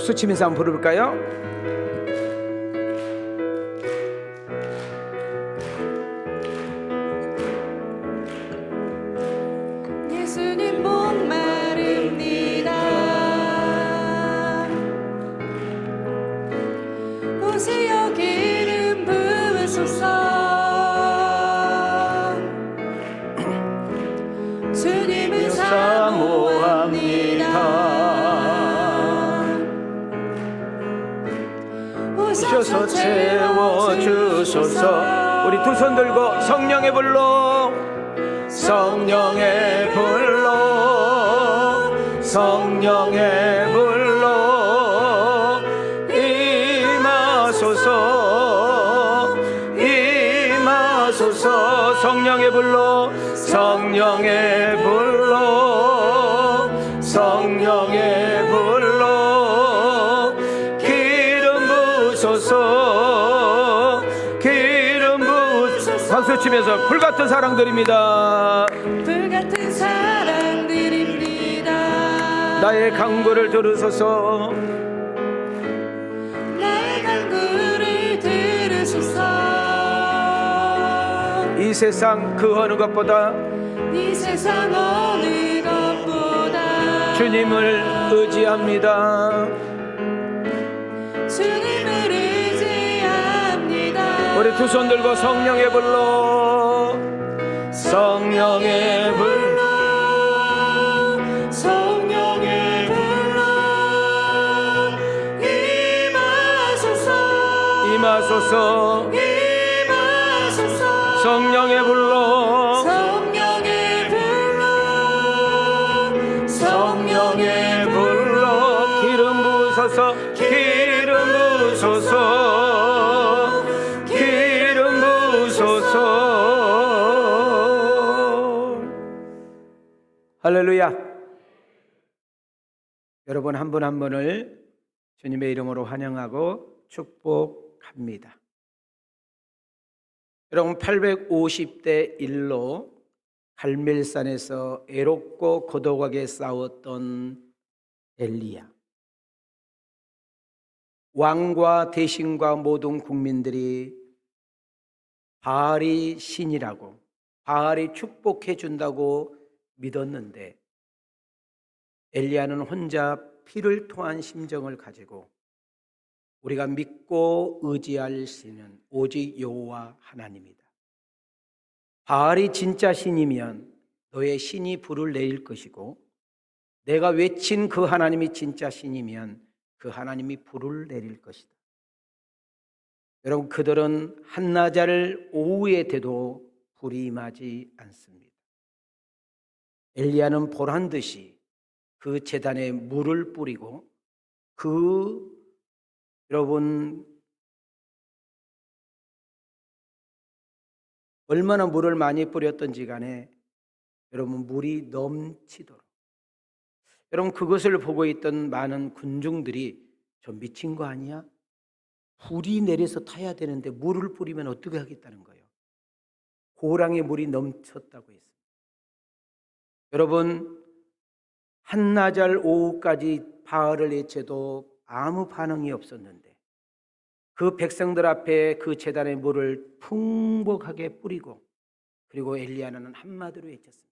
박수 치면서 한번 부를까요? 예수님 목마릅니다. 오시어 기름 부으소서. 주님을 사모합니다. 오셔서 채워주소서. 우리 두 손 들고 성령의 불로, 성령의 불로, 성령의 불로 임하소서, 임하소서. 성령의 불로, 성령의 불로, 성령의 불로 기름 부으소서, 기름 부으소서. 박수 치면서 불같은 사랑드립니다. 불같은 사랑드립니다. 나의 간구를 들으소서, 나의 간구를 들으소서. 이 세상 그 어느 것보다 이 세상 어느 것보다 주님을 의지합니다. 주님을 의지합니다. 우리 두 손 들고 성령의 불로, 성령의 불로, 성령의 불로 임하소서, 임하소서. 임하소서. 성령의 불로, 성령의 불로, 성령의 불로 기름 부으소서, 기름 부으소서, 기름 부으소서. 할렐루야. 여러분 한 분 한 분을 주님의 이름으로 환영하고 축복합니다. 여러분 850대 1로 갈멜산에서 애롭고 고독하게 싸웠던 엘리야, 왕과 대신과 모든 국민들이 바알이 신이라고, 바알이 축복해 준다고 믿었는데 엘리야는 혼자 피를 토한 심정을 가지고 우리가 믿고 의지할 신은 오직 여호와 하나님이다. 바알이 진짜 신이면 너의 신이 불을 내릴 것이고, 내가 외친 그 하나님이 진짜 신이면 그 하나님이 불을 내릴 것이다. 여러분, 그들은 한나절 오후에 돼도 불이 임하지 않습니다. 엘리야는 보란 듯이 그 제단에 물을 뿌리고, 여러분 얼마나 물을 많이 뿌렸던지 간에 여러분 물이 넘치도록, 여러분 그것을 보고 있던 많은 군중들이 저 미친 거 아니야? 불이 내려서 타야 되는데 물을 뿌리면 어떻게 하겠다는 거예요. 고랑에 물이 넘쳤다고 했습니다. 여러분 한나절 오후까지 바알을 외쳐도 아무 반응이 없었는데 그 백성들 앞에 그 제단의 물을 풍복하게 뿌리고, 그리고 엘리야는 한마디로 외쳤습니다.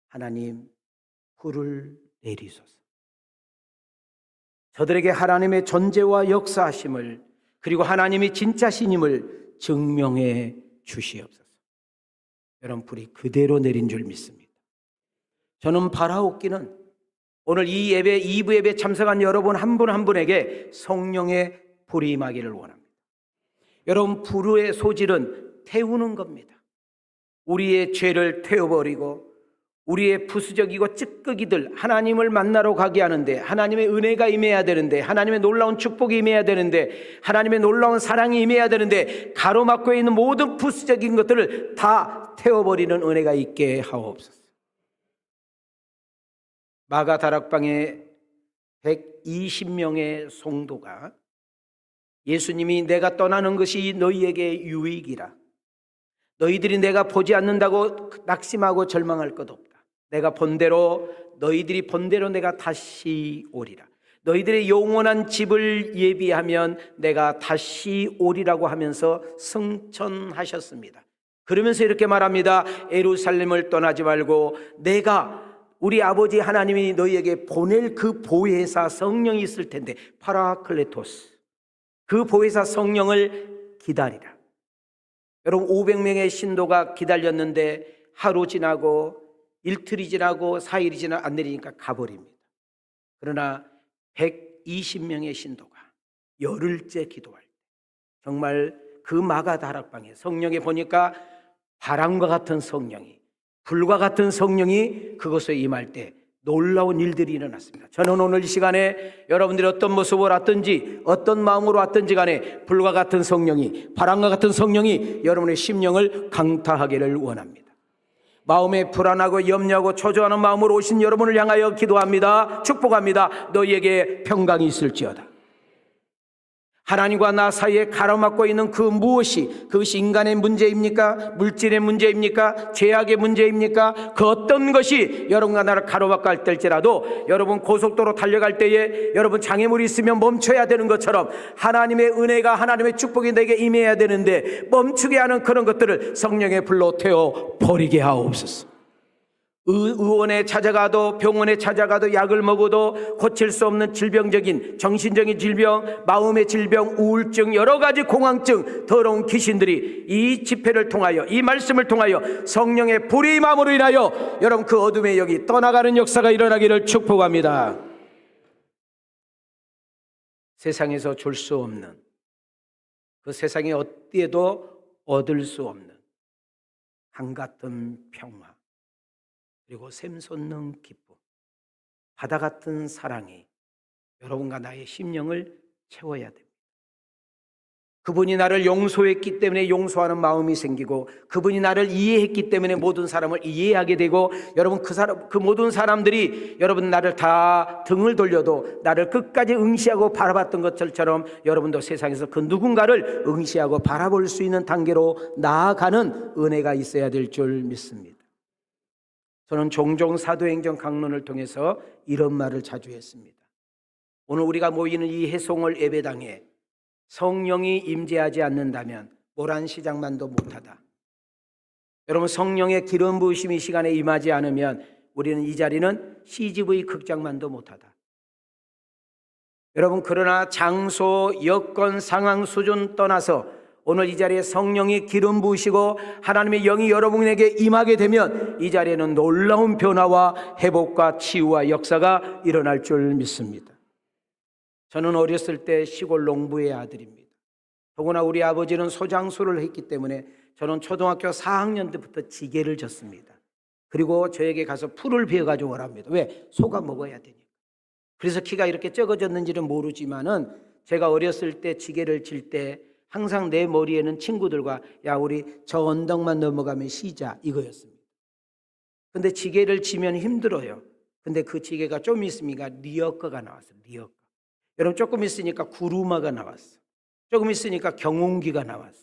하나님, 불을 내리소서. 저들에게 하나님의 존재와 역사하심을, 그리고 하나님이 진짜 신임을 증명해 주시옵소서. 여러분, 불이 그대로 내린 줄 믿습니다. 저는 바라옵기는 오늘 이 예배, 2부 예배 참석한 여러분 한 분 한 분에게 성령의 불이 임하기를 원합니다. 여러분, 불의 소질은 태우는 겁니다. 우리의 죄를 태워버리고 우리의 부수적이고 찌꺼기들, 하나님을 만나러 가게 하는데, 하나님의 은혜가 임해야 되는데, 하나님의 놀라운 축복이 임해야 되는데, 하나님의 놀라운 사랑이 임해야 되는데, 가로막고 있는 모든 부수적인 것들을 다 태워버리는 은혜가 있게 하옵소서. 마가 다락방에 120명의 성도가 예수님이 내가 떠나는 것이 너희에게 유익이라, 너희들이 내가 보지 않는다고 낙심하고 절망할 것 없다. 내가 본대로, 너희들이 본대로 내가 다시 오리라. 너희들의 영원한 집을 예비하면 내가 다시 오리라고 하면서 승천하셨습니다. 그러면서 이렇게 말합니다. 예루살렘을 떠나지 말고 내가 우리 아버지 하나님이 너희에게 보낼 그 보혜사 성령이 있을 텐데, 파라클레토스, 그 보혜사 성령을 기다리라. 여러분, 500명의 신도가 기다렸는데 하루 지나고 이틀이 지나고 4일이 지나 안 내리니까 가버립니다. 그러나 120명의 신도가 열흘째 기도할 때 정말 그 마가 다락방에 성령에 보니까 바람과 같은 성령이, 불과 같은 성령이 그것에 임할 때 놀라운 일들이 일어났습니다. 저는 오늘 이 시간에 여러분들이 어떤 모습으로 왔든지 어떤 마음으로 왔든지 간에 불과 같은 성령이, 바람과 같은 성령이 여러분의 심령을 강타하기를 원합니다. 마음에 불안하고 염려하고 초조하는 마음으로 오신 여러분을 향하여 기도합니다. 축복합니다. 너희에게 평강이 있을지어다. 하나님과 나 사이에 가로막고 있는 그 무엇이, 그것이 인간의 문제입니까? 물질의 문제입니까? 죄악의 문제입니까? 그 어떤 것이 여러분과 나를 가로막고 할 때일지라도 여러분 고속도로 달려갈 때에 여러분 장애물이 있으면 멈춰야 되는 것처럼 하나님의 은혜가, 하나님의 축복이 내게 임해야 되는데 멈추게 하는 그런 것들을 성령의 불로 태워 버리게 하옵소서. 의원에 찾아가도 병원에 찾아가도 약을 먹어도 고칠 수 없는 질병적인 정신적인 질병, 마음의 질병, 우울증, 여러 가지 공황증, 더러운 귀신들이 이 집회를 통하여, 이 말씀을 통하여 성령의 불의 임함으로 인하여 여러분 그 어둠의 영이 떠나가는 역사가 일어나기를 축복합니다. 세상에서 줄 수 없는, 그 세상에 어디에도 얻을 수 없는 한같은 평화, 그리고 샘솟는 기쁨, 바다 같은 사랑이 여러분과 나의 심령을 채워야 됩니다. 그분이 나를 용서했기 때문에 용서하는 마음이 생기고, 그분이 나를 이해했기 때문에 모든 사람을 이해하게 되고, 여러분 그 모든 사람들이 여러분 나를 다 등을 돌려도 나를 끝까지 응시하고 바라봤던 것처럼 여러분도 세상에서 그 누군가를 응시하고 바라볼 수 있는 단계로 나아가는 은혜가 있어야 될 줄 믿습니다. 저는 종종 사도행전 강론을 통해서 이런 말을 자주 했습니다. 오늘 우리가 모이는 이 해송월 예배당에 성령이 임재하지 않는다면 모란시장만도 못하다. 여러분, 성령의 기름 부으심이 시간에 임하지 않으면 우리는 이 자리는 CGV 극장만도 못하다. 여러분, 그러나 장소, 여건, 상황, 수준 떠나서 오늘 이 자리에 성령이 기름 부으시고 하나님의 영이 여러분에게 임하게 되면 이 자리에는 놀라운 변화와 회복과 치유와 역사가 일어날 줄 믿습니다. 저는 어렸을 때 시골 농부의 아들입니다. 더구나 우리 아버지는 소장수를 했기 때문에 저는 초등학교 4학년 때부터 지게를 졌습니다. 그리고 저에게 가서 풀을 베어가지고 오랍니다. 왜? 소가 먹어야 되니까. 그래서 키가 이렇게 적어졌는지는 모르지만은 제가 어렸을 때 지게를 질 때 항상 내 머리에는 친구들과 야 우리 저 언덕만 넘어가면 쉬자 이거였습니다. 근데 지게를 치면 힘들어요. 근데 그 지게가 좀 있으니까 리어커가 나왔어요. 리어커. 여러분 조금 있으니까 구루마가 나왔어. 조금 있으니까 경운기가 나왔어.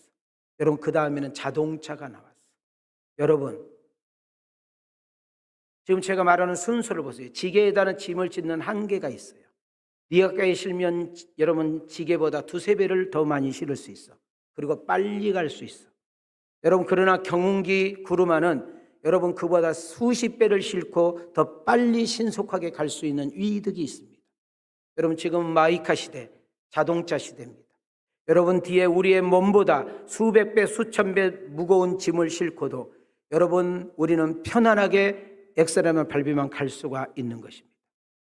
여러분 그 다음에는 자동차가 나왔어. 여러분 지금 제가 말하는 순서를 보세요. 지게에다는 짐을 짓는 한계가 있어요. 리어커에 실면 여러분 지게보다 2-3배를 더 많이 실을 수 있어. 그리고 빨리 갈 수 있어. 여러분 그러나 경운기 구루마는 여러분 그보다 수십 배를 싣고 더 빨리 신속하게 갈 수 있는 위득이 있습니다. 여러분 지금 마이카 시대, 자동차 시대입니다. 여러분 뒤에 우리의 몸보다 수백 배, 수천 배 무거운 짐을 싣고도 여러분 우리는 편안하게 엑셀에만 밟으면 갈 수가 있는 것입니다.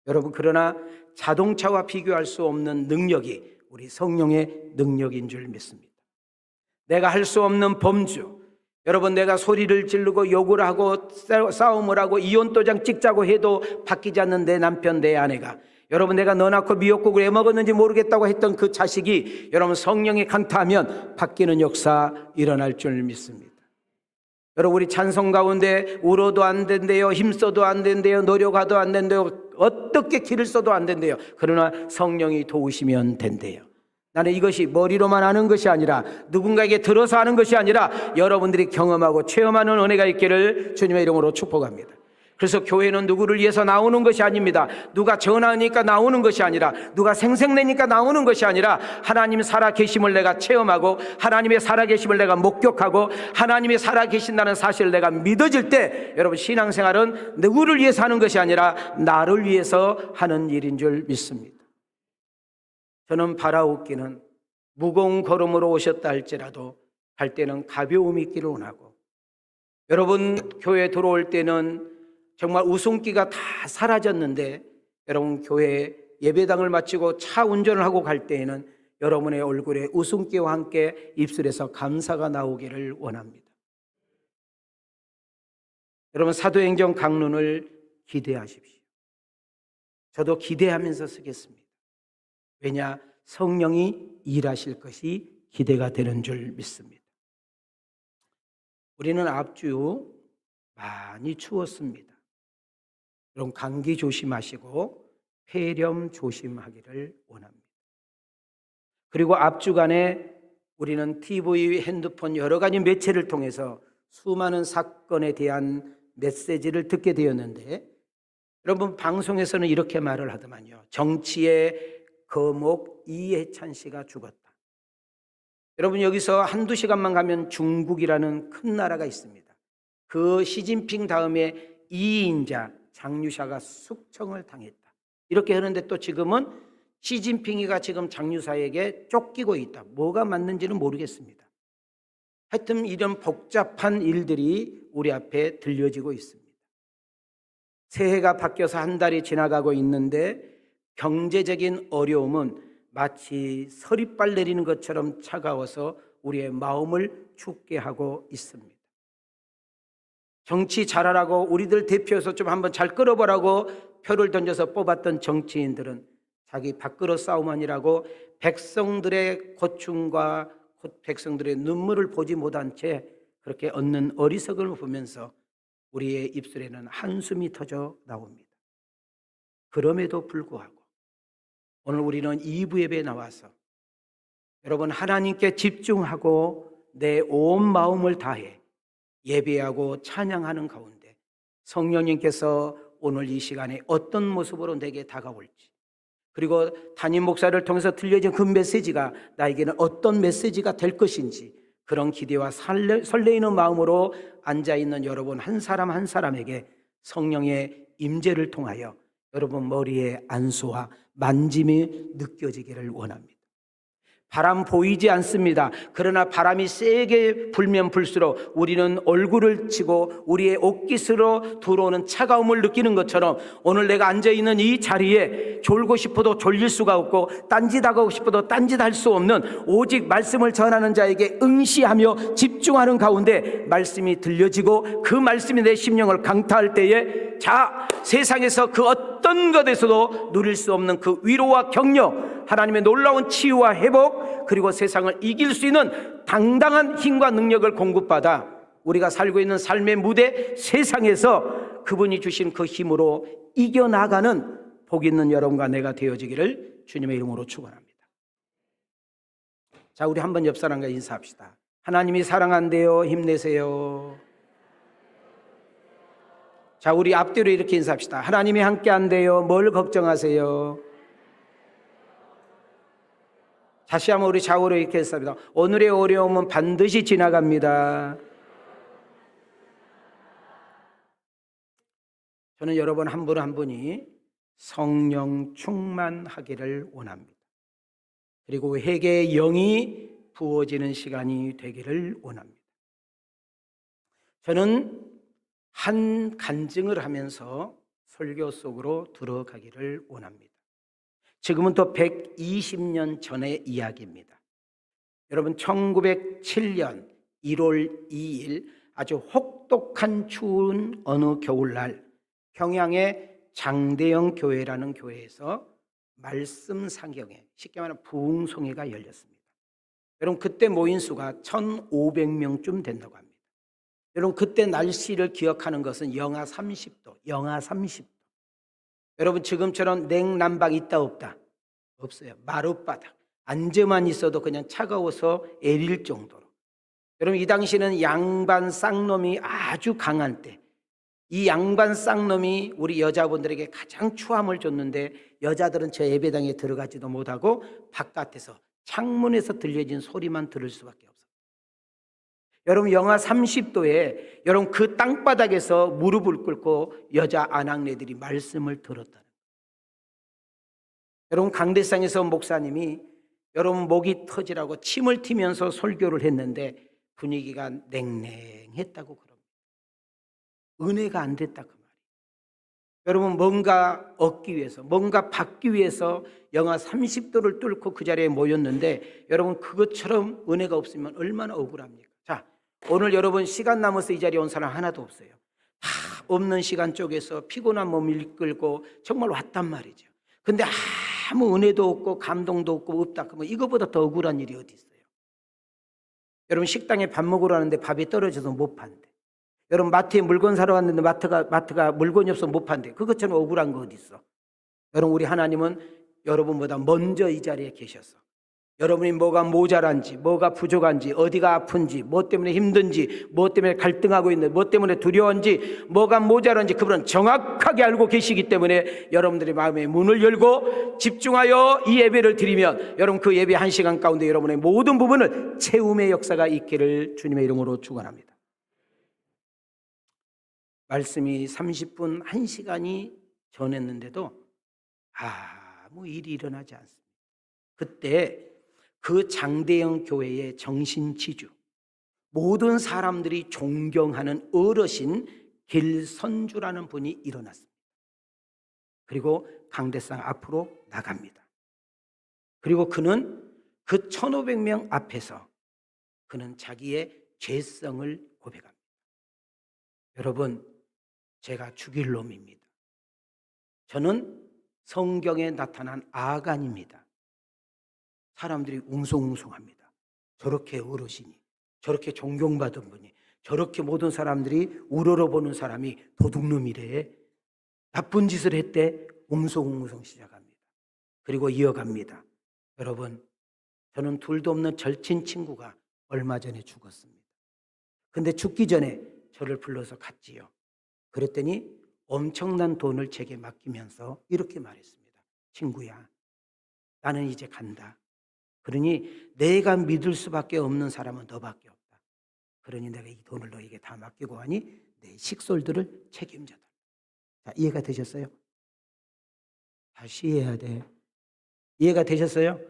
여러분 그러나 자동차와 비교할 수 없는 능력이 우리 성령의 능력인 줄 믿습니다. 내가 할 수 없는 범주, 여러분 내가 소리를 지르고 욕을 하고 싸움을 하고 이혼도장 찍자고 해도 바뀌지 않는 내 남편, 내 아내가, 여러분 내가 너 낳고 미역국을 왜 먹었는지 모르겠다고 했던 그 자식이 여러분 성령에 강타하면 바뀌는 역사 일어날 줄 믿습니다. 여러분 우리 찬송 가운데 울어도 안 된대요, 힘써도 안 된대요, 노력해도 안 된대요, 어떻게 길을 써도 안 된대요. 그러나 성령이 도우시면 된대요. 나는 이것이 머리로만 하는 것이 아니라 누군가에게 들어서 하는 것이 아니라 여러분들이 경험하고 체험하는 은혜가 있기를 주님의 이름으로 축복합니다. 그래서 교회는 누구를 위해서 나오는 것이 아닙니다. 누가 전하니까 나오는 것이 아니라, 누가 생색내니까 나오는 것이 아니라, 하나님 살아계심을 내가 체험하고 하나님의 살아계심을 내가 목격하고 하나님의 살아계신다는 사실을 내가 믿어질 때, 여러분, 신앙생활은 누구를 위해서 하는 것이 아니라 나를 위해서 하는 일인 줄 믿습니다. 저는 바라옵기는 무거운 걸음으로 오셨다 할지라도 갈 때는 가벼움이 있기를 원하고, 여러분 교회 들어올 때는 정말 웃음기가 다 사라졌는데, 여러분 교회 예배당을 마치고 차 운전을 하고 갈 때에는 여러분의 얼굴에 웃음기와 함께 입술에서 감사가 나오기를 원합니다. 여러분, 사도행전 강론을 기대하십시오. 저도 기대하면서 쓰겠습니다. 왜냐? 성령이 일하실 것이 기대가 되는 줄 믿습니다. 우리는 앞주 많이 추웠습니다. 여러분, 감기 조심하시고 폐렴 조심하기를 원합니다. 그리고 앞주간에 우리는 TV, 핸드폰, 여러 가지 매체를 통해서 수많은 사건에 대한 메시지를 듣게 되었는데, 여러분, 방송에서는 이렇게 말을 하더만요. 정치의 거목 이해찬 씨가 죽었다. 여러분, 여기서 한두 시간만 가면 중국이라는 큰 나라가 있습니다. 그 시진핑 다음에 2인자 장유샤가 숙청을 당했다. 이렇게 하는데 또 지금은 시진핑이가 지금 장유사에게 쫓기고 있다. 뭐가 맞는지는 모르겠습니다. 하여튼 이런 복잡한 일들이 우리 앞에 들려지고 있습니다. 새해가 바뀌어서 한 달이 지나가고 있는데 경제적인 어려움은 마치 서리빨 내리는 것처럼 차가워서 우리의 마음을 춥게 하고 있습니다. 정치 잘하라고 우리들 대표에서 좀 한번 잘 끌어보라고 표를 던져서 뽑았던 정치인들은 자기 밥그릇 싸움하니라고 백성들의 고충과 백성들의 눈물을 보지 못한 채 그렇게 얻는 어리석음을 보면서 우리의 입술에는 한숨이 터져 나옵니다. 그럼에도 불구하고 오늘 우리는 2부 예배에 나와서 여러분, 하나님께 집중하고 내 온 마음을 다해 예배하고 찬양하는 가운데 성령님께서 오늘 이 시간에 어떤 모습으로 내게 다가올지, 그리고 담임 목사를 통해서 들려진 그 메시지가 나에게는 어떤 메시지가 될 것인지, 그런 기대와 설레이는 마음으로 앉아있는 여러분 한 사람 한 사람에게 성령의 임재를 통하여 여러분 머리에 안수와 만짐이 느껴지기를 원합니다. 바람 보이지 않습니다. 그러나 바람이 세게 불면 불수록 우리는 얼굴을 치고 우리의 옷깃으로 들어오는 차가움을 느끼는 것처럼 오늘 내가 앉아있는 이 자리에 졸고 싶어도 졸릴 수가 없고 딴짓하고 싶어도 딴짓할 수 없는, 오직 말씀을 전하는 자에게 응시하며 집중하는 가운데 말씀이 들려지고 그 말씀이 내 심령을 강타할 때에 세상에서 그 어떤 것에서도 누릴 수 없는 그 위로와 격려, 하나님의 놀라운 치유와 회복, 그리고 세상을 이길 수 있는 당당한 힘과 능력을 공급받아 우리가 살고 있는 삶의 무대 세상에서 그분이 주신 그 힘으로 이겨나가는 복 있는 여러분과 내가 되어지기를 주님의 이름으로 축원합니다. 자, 우리 한번 옆 사람과 인사합시다. 하나님이 사랑한대요. 힘내세요. 자, 우리 앞뒤로 이렇게 인사합시다. 하나님이 함께한대요. 뭘 걱정하세요? 다시 한번 우리 좌우로 이렇게 했습니다. 오늘의 어려움은 반드시 지나갑니다. 저는 여러분 한 분 한 분이 성령 충만하기를 원합니다. 그리고 회개의 영이 부어지는 시간이 되기를 원합니다. 저는 한 간증을 하면서 설교 속으로 들어가기를 원합니다. 지금은 또 120년 전의 이야기입니다. 여러분, 1907년 1월 2일 아주 혹독한 추운 어느 겨울날 평양의 장대영 교회라는 교회에서 말씀 상경회, 쉽게 말하면 부흥송회가 열렸습니다. 여러분, 그때 모인 수가 1,500명쯤 된다고 합니다. 여러분, 그때 날씨를 기억하는 것은 영하 30도, 영하 30도. 여러분, 지금처럼 냉난방 있다 없다? 없어요. 마룻바닥. 앉아만 있어도 그냥 차가워서 애릴 정도로. 여러분, 이 당시는 양반 쌍놈이 아주 강한 때, 이 양반 쌍놈이 우리 여자분들에게 가장 추함을 줬는데 여자들은 저 예배당에 들어가지도 못하고 바깥에서 창문에서 들려진 소리만 들을 수밖에 없어요. 여러분 영하 30도에 여러분 그 땅바닥에서 무릎을 꿇고 여자 아낙네들이 말씀을 들었다는 거예요. 여러분 강대상에서 목사님이 여러분 목이 터지라고 침을 튀면서 설교를 했는데 분위기가 냉랭했다고 그럽니다. 은혜가 안 됐다 그 말이에요. 여러분 뭔가 얻기 위해서 뭔가 받기 위해서 영하 30도를 뚫고 그 자리에 모였는데 여러분 그것처럼 은혜가 없으면 얼마나 억울합니까? 자, 오늘 여러분 시간 남아서 이 자리에 온 사람 하나도 없어요. 다 없는 시간 쪽에서 피곤한 몸을 이끌고 정말 왔단 말이죠. 근데 아무 은혜도 없고 감동도 없고 없다 그러면 이거보다 더 억울한 일이 어디 있어요? 여러분 식당에 밥 먹으러 왔는데 밥이 떨어져서 못 판대. 여러분 마트에 물건 사러 왔는데 마트가 물건이 없어서 못 판대. 그것처럼 억울한 거 어디 있어? 여러분 우리 하나님은 여러분보다 먼저 이 자리에 계셔서 여러분이 뭐가 모자란지 뭐가 부족한지 어디가 아픈지 뭐 때문에 힘든지 뭐 때문에 갈등하고 있는지 뭐 때문에 두려운지 뭐가 모자란지 그분은 정확하게 알고 계시기 때문에 여러분들의 마음의 문을 열고 집중하여 이 예배를 드리면 여러분 그 예배 1시간 가운데 여러분의 모든 부분을 채움의 역사가 있기를 주님의 이름으로 축원합니다. 말씀이 30분 1시간이 전했는데도 아무 일이 일어나지 않습니다. 그때 그 장대영 교회의 정신지주 모든 사람들이 존경하는 어르신 길선주라는 분이 일어났습니다. 그리고 강대상 앞으로 나갑니다. 그리고 그는 그 1500명 앞에서 그는 자기의 죄성을 고백합니다. 여러분 제가 죽일 놈입니다. 저는 성경에 나타난 아간입니다. 사람들이 웅성웅성합니다. 저렇게 어르신이, 저렇게 존경받은 분이, 저렇게 모든 사람들이 우러러보는 사람이 도둑놈이래. 나쁜 짓을 했대. 웅성웅성 시작합니다. 그리고 이어갑니다. 여러분, 저는 둘도 없는 절친 친구가 얼마 전에 죽었습니다. 근데 죽기 전에 저를 불러서 갔지요. 그랬더니 엄청난 돈을 제게 맡기면서 이렇게 말했습니다. 친구야, 나는 이제 간다. 그러니 내가 믿을 수밖에 없는 사람은 너밖에 없다. 그러니 내가 이 돈을 너에게 다 맡기고 하니 내 식솔들을 책임져달라. 자, 이해가 되셨어요? 다시 이해해야 돼. 이해가 되셨어요?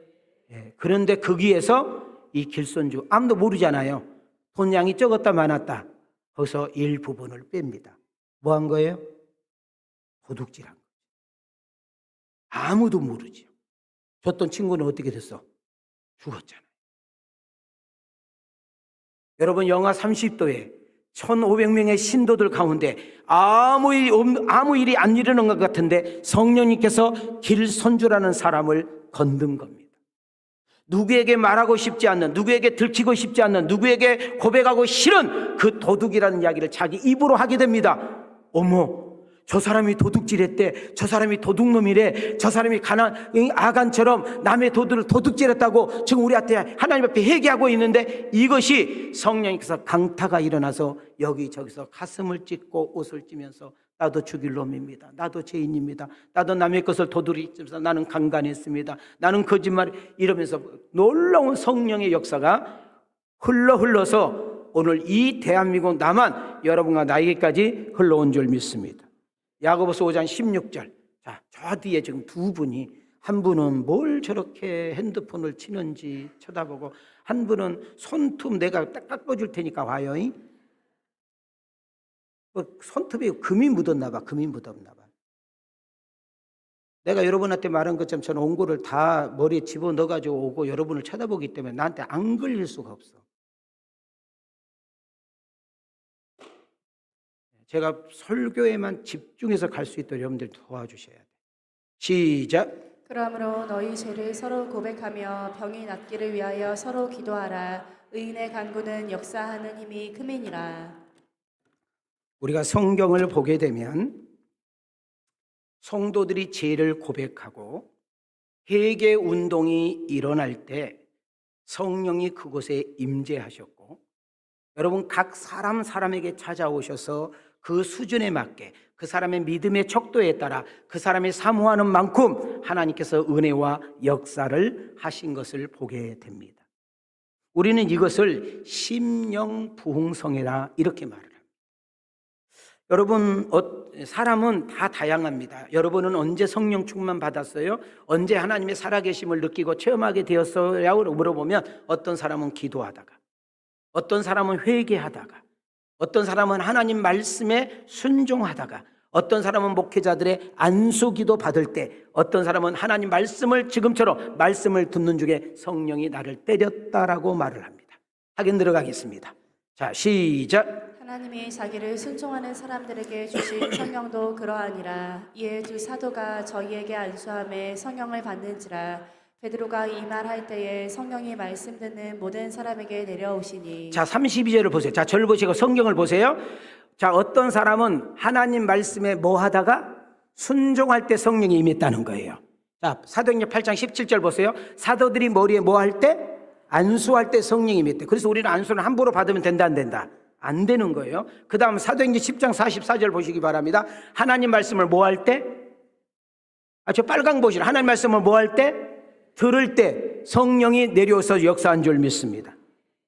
예. 그런데 거기에서 이 길손주 아무도 모르잖아요. 돈 양이 적었다 많았다. 거기서 일부분을 뺍니다. 뭐 한 거예요? 도둑질한 거예요. 아무도 모르죠. 줬던 친구는 어떻게 됐어? 죽었잖아요. 여러분 영하 30도에 1500명의 신도들 가운데 아무 일이 안 일어난 것 같은데 성령님께서 길선주라는 사람을 건든 겁니다. 누구에게 말하고 싶지 않는, 누구에게 들키고 싶지 않는, 누구에게 고백하고 싫은 그 도둑이라는 이야기를 자기 입으로 하게 됩니다. 어머, 저 사람이 도둑질했대. 저 사람이 도둑놈이래. 저 사람이 아간처럼 남의 도둑을 도둑질했다고 지금 우리한테 하나님 앞에 회개하고 있는데 이것이 성령님께서 강타가 일어나서 여기저기서 가슴을 찢고 옷을 찢면서 나도 죽일 놈입니다. 나도 죄인입니다. 나도 남의 것을 도둑질해서 나는 강간했습니다. 나는 거짓말 이러면서 놀라운 성령의 역사가 흘러서 오늘 이 대한민국 남한 여러분과 나에게까지 흘러온 줄 믿습니다. 야고보서 5장 16절. 자, 저 뒤에 지금 두 분이 한 분은 뭘 저렇게 핸드폰을 치는지 쳐다보고 한 분은 손톱 내가 딱 깎아줄 테니까 와요. 손톱에 금이 묻었나 봐. 금이 묻었나 봐. 내가 여러분한테 말한 것처럼 저는 원고를 다 머리에 집어넣어가지고 오고 여러분을 쳐다보기 때문에 나한테 안 걸릴 수가 없어. 제가 설교에만 집중해서 갈 수 있도록 여러분들 도와주셔야 돼요. 시작. 그러므로 너희 죄를 서로 고백하며 병이 낫기를 위하여 서로 기도하라. 의인의 간구는 역사하는 힘이 큼이니라. 우리가 성경을 보게 되면 성도들이 죄를 고백하고 회개 운동이 일어날 때 성령이 그곳에 임재하셨고 여러분 각 사람에게 찾아오셔서 그 수준에 맞게 그 사람의 믿음의 척도에 따라 그 사람이 사모하는 만큼 하나님께서 은혜와 역사를 하신 것을 보게 됩니다. 우리는 이것을 심령부흥성회라 이렇게 말을 합니다. 여러분, 사람은 다 다양합니다. 여러분은 언제 성령 충만 받았어요? 언제 하나님의 살아계심을 느끼고 체험하게 되었어요? 물어보면 어떤 사람은 기도하다가, 어떤 사람은 회개하다가, 어떤 사람은 하나님 말씀에 순종하다가, 어떤 사람은 목회자들의 안수기도 받을 때, 어떤 사람은 하나님 말씀을 지금처럼 말씀을 듣는 중에 성령이 나를 때렸다라고 말을 합니다. 확인 들어가겠습니다. 자, 시작. 하나님이 자기를 순종하는 사람들에게 주신 성령도 그러하니라. 이에 두 사도가 저희에게 안수함에 성령을 받는지라. 베드로가 이 말할 때에 성령이 말씀 듣는 모든 사람에게 내려오시니. 자, 32절을 보세요. 자, 저를 보시고 성경을 보세요. 자, 어떤 사람은 하나님 말씀에 뭐 하다가 순종할 때 성령이 임했다는 거예요. 자, 사도행전 8장 17절 보세요. 사도들이 머리에 뭐 할 때? 안수할 때 성령이 임했대. 그래서 우리는 안수를 함부로 받으면 된다, 안 된다? 안 되는 거예요. 그 다음 사도행전 10장 44절 보시기 바랍니다. 하나님 말씀을 뭐 할 때? 저 빨강 보시라. 하나님 말씀을 뭐 할 때? 들을 때 성령이 내려와서 역사한 줄 믿습니다.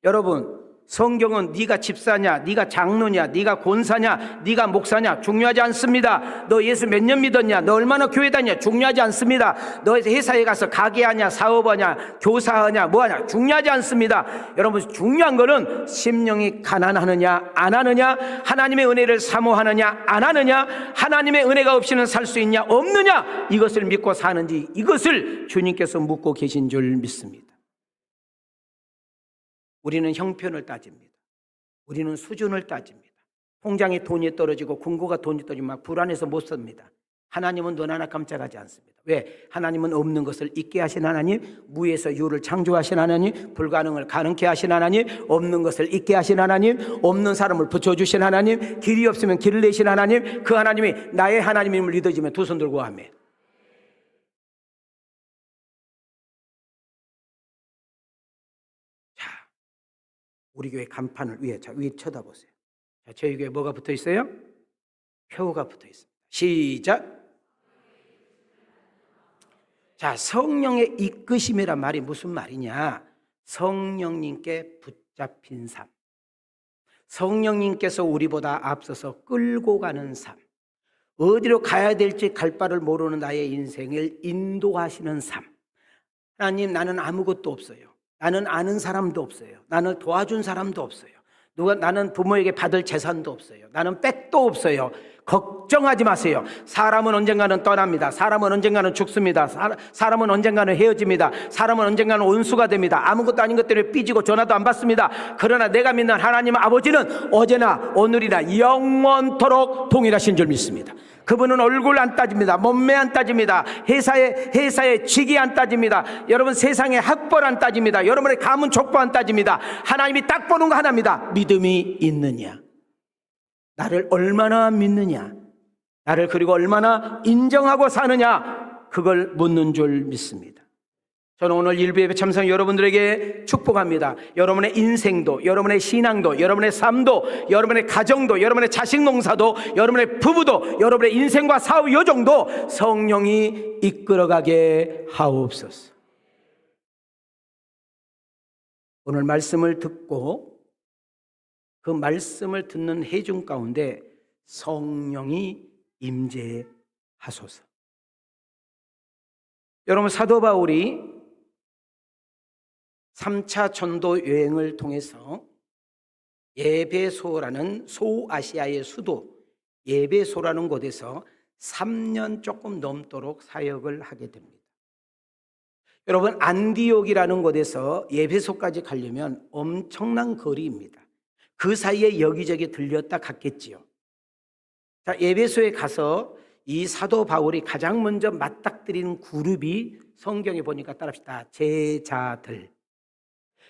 여러분, 성경은 네가 집사냐, 네가 장로냐, 네가 권사냐, 네가 목사냐 중요하지 않습니다. 너 예수 몇 년 믿었냐, 너 얼마나 교회 다녔냐 중요하지 않습니다. 너 회사에 가서 가게하냐, 사업하냐, 교사하냐, 뭐하냐 중요하지 않습니다. 여러분, 중요한 거는 심령이 가난하느냐 안 하느냐, 하나님의 은혜를 사모하느냐 안 하느냐, 하나님의 은혜가 없이는 살 수 있냐 없느냐, 이것을 믿고 사는지, 이것을 주님께서 묻고 계신 줄 믿습니다. 우리는 형편을 따집니다. 우리는 수준을 따집니다. 통장에 돈이 떨어지고 금고가 돈이 떨어지면 막 불안해서 못 삽니다. 하나님은 눈 하나 깜짝하지 않습니다. 왜? 하나님은 없는 것을 있게 하신 하나님, 무에서 유를 창조하신 하나님, 불가능을 가능케 하신 하나님, 없는 것을 있게 하신 하나님, 없는 사람을 붙여주신 하나님, 길이 없으면 길을 내신 하나님, 그 하나님이 나의 하나님임을 믿어지면 두 손 들고 아멘. 우리 교회 간판을 위에 쳐다보세요. 자, 저희 교회 뭐가 붙어 있어요? 표가 붙어 있습니다. 시작. 자, 성령의 이끄심이란 말이 무슨 말이냐? 성령님께 붙잡힌 삶. 성령님께서 우리보다 앞서서 끌고 가는 삶. 어디로 가야 될지 갈 바를 모르는 나의 인생을 인도하시는 삶. 하나님, 나는 아무것도 없어요. 나는 아는 사람도 없어요. 나는 도와준 사람도 없어요. 나는 부모에게 받을 재산도 없어요. 나는 백도 없어요. 걱정하지 마세요. 사람은 언젠가는 떠납니다. 사람은 언젠가는 죽습니다. 사람은 언젠가는 헤어집니다. 사람은 언젠가는 온수가 됩니다. 아무것도 아닌 것 때문에 삐지고 전화도 안 받습니다. 그러나 내가 믿는 하나님 아버지는 어제나 오늘이나 영원토록 동일하신 줄 믿습니다. 그분은 얼굴 안 따집니다. 몸매 안 따집니다. 회사의 직위 안 따집니다. 여러분, 세상의 학벌 안 따집니다. 여러분의 가문 족보 안 따집니다. 하나님이 딱 보는 거 하나입니다. 믿음이 있느냐, 나를 얼마나 믿느냐, 나를 그리고 얼마나 인정하고 사느냐, 그걸 묻는 줄 믿습니다. 저는 오늘 일부예배 참석 여러분들에게 축복합니다. 여러분의 인생도, 여러분의 신앙도, 여러분의 삶도, 여러분의 가정도, 여러분의 자식 농사도, 여러분의 부부도, 여러분의 인생과 사후 여정도 성령이 이끌어가게 하옵소서. 오늘 말씀을 듣고 그 말씀을 듣는 회중 가운데 성령이 임재하소서. 여러분, 사도 바울이 3차 전도 여행을 통해서 에베소라는 소아시아의 수도 에베소라는 곳에서 3년 조금 넘도록 사역을 하게 됩니다. 여러분, 안디옥이라는 곳에서 에베소까지 가려면 엄청난 거리입니다. 그 사이에 여기저기 들렸다 갔겠지요. 자, 에베소에 가서 이 사도 바울이 가장 먼저 맞닥뜨리는 그룹이 성경에 보니까 따라합시다. 제자들.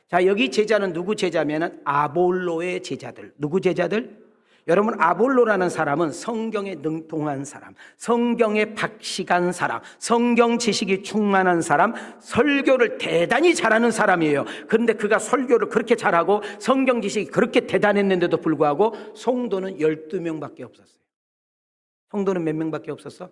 자, 여기 제자는 누구 제자면은 아볼로의 제자들. 누구 제자들? 여러분, 아볼로라는 사람은 성경에 능통한 사람, 성경에 박식한 사람, 성경 지식이 충만한 사람, 설교를 대단히 잘하는 사람이에요. 그런데 그가 설교를 그렇게 잘하고 성경 지식이 그렇게 대단했는데도 불구하고 성도는 12명밖에 없었어요. 성도는 몇 명밖에 없었어?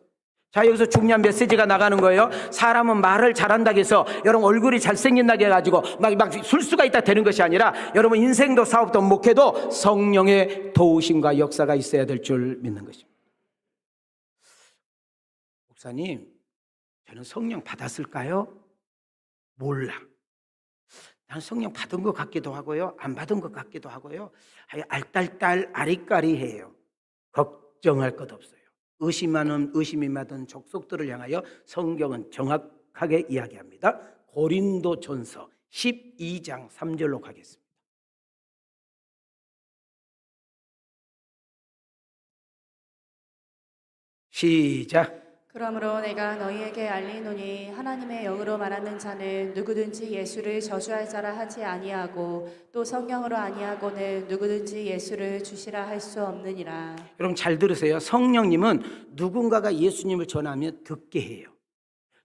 자, 여기서 중요한 메시지가 나가는 거예요. 사람은 말을 잘한다고 해서 여러분 얼굴이 잘생긴다고 해가지고 막 술수가 있다 되는 것이 아니라 여러분 인생도 사업도 목회도 성령의 도우심과 역사가 있어야 될 줄 믿는 것입니다. 목사님, 저는 성령 받았을까요? 몰라. 난 성령 받은 것 같기도 하고요, 안 받은 것 같기도 하고요. 알딸딸 아리까리해요. 걱정할 것 없어요. 의심이 많은 족속들을 향하여 성경은 정확하게 이야기합니다. 고린도전서 12장 3절로 가겠습니다. 시작. 그러므로 내가 너희에게 알리노니 하나님의 영으로 말하는 자는 누구든지 예수를 저주할 자라 하지 아니하고 또 성령으로 아니하고는 누구든지 예수를 주시라 할 수 없느니라. 여러분 잘 들으세요. 성령님은 누군가가 예수님을 전하면 듣게 해요.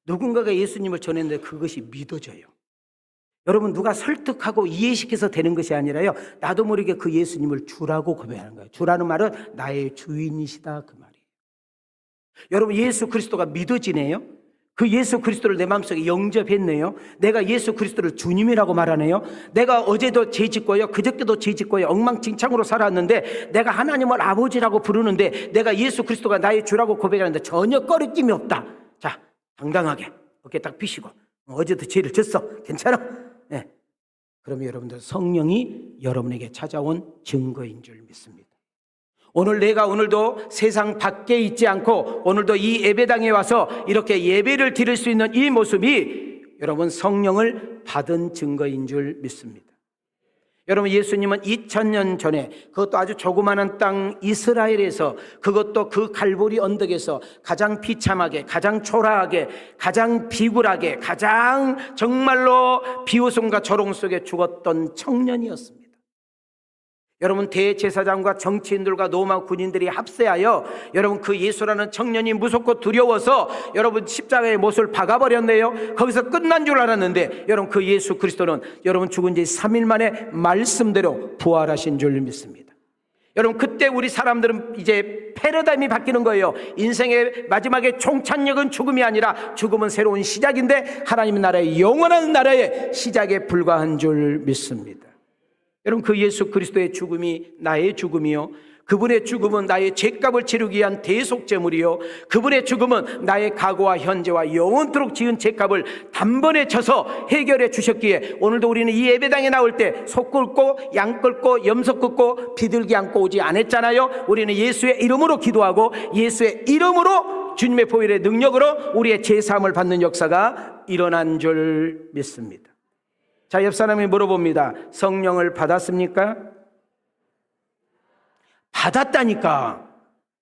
누군가가 예수님을 전했는데 그것이 믿어져요. 여러분, 누가 설득하고 이해시켜서 되는 것이 아니라요, 나도 모르게 그 예수님을 주라고 고백하는 거예요. 주라는 말은 나의 주인이시다, 그 말이에요. 여러분, 예수 그리스도가 믿어지네요. 그 예수 그리스도를 내 마음속에 영접했네요. 내가 예수 그리스도를 주님이라고 말하네요. 내가 어제도 죄짓고요, 그저께도 죄짓고요, 엉망진창으로 살았는데 내가 하나님을 아버지라고 부르는데 내가 예수 그리스도가 나의 주라고 고백하는데 전혀 꺼리낌이 없다. 자, 당당하게 어깨 딱 펴시고, 어제도 죄를 졌어, 괜찮아? 네. 그러면 여러분들 성령이 여러분에게 찾아온 증거인 줄 믿습니다. 오늘 내가 오늘도 세상 밖에 있지 않고 오늘도 이 예배당에 와서 이렇게 예배를 드릴 수 있는 이 모습이 여러분 성령을 받은 증거인 줄 믿습니다. 여러분, 예수님은 2000년 전에 그것도 아주 조그마한 땅 이스라엘에서, 그것도 그 갈보리 언덕에서 가장 비참하게, 가장 초라하게, 가장 비굴하게, 가장 정말로 비웃음과 조롱 속에 죽었던 청년이었습니다. 여러분, 대제사장과 정치인들과 로마 군인들이 합세하여 여러분 그 예수라는 청년이 무섭고 두려워서 여러분 십자가에 못을 박아버렸네요. 거기서 끝난 줄 알았는데 여러분 그 예수 그리스도는 여러분 죽은 지 3일 만에 말씀대로 부활하신 줄 믿습니다. 여러분, 그때 우리 사람들은 이제 패러다임이 바뀌는 거예요. 인생의 마지막에 종착역은 죽음이 아니라 죽음은 새로운 시작인데 하나님 나라의 영원한 나라의 시작에 불과한 줄 믿습니다. 여러분, 그 예수 그리스도의 죽음이 나의 죽음이요, 그분의 죽음은 나의 죄값을 치르기 위한 대속제물이요, 그분의 죽음은 나의 과거와 현재와 영원토록 지은 죄값을 단번에 쳐서 해결해 주셨기에 오늘도 우리는 이 예배당에 나올 때 소 끓고 양 끓고 염소 끓고 비둘기 안고 오지 않았잖아요. 우리는 예수의 이름으로 기도하고 예수의 이름으로 주님의 보혈의 능력으로 우리의 죄사함을 받는 역사가 일어난 줄 믿습니다. 자, 옆 사람이 물어봅니다. 성령을 받았습니까? 받았다니까.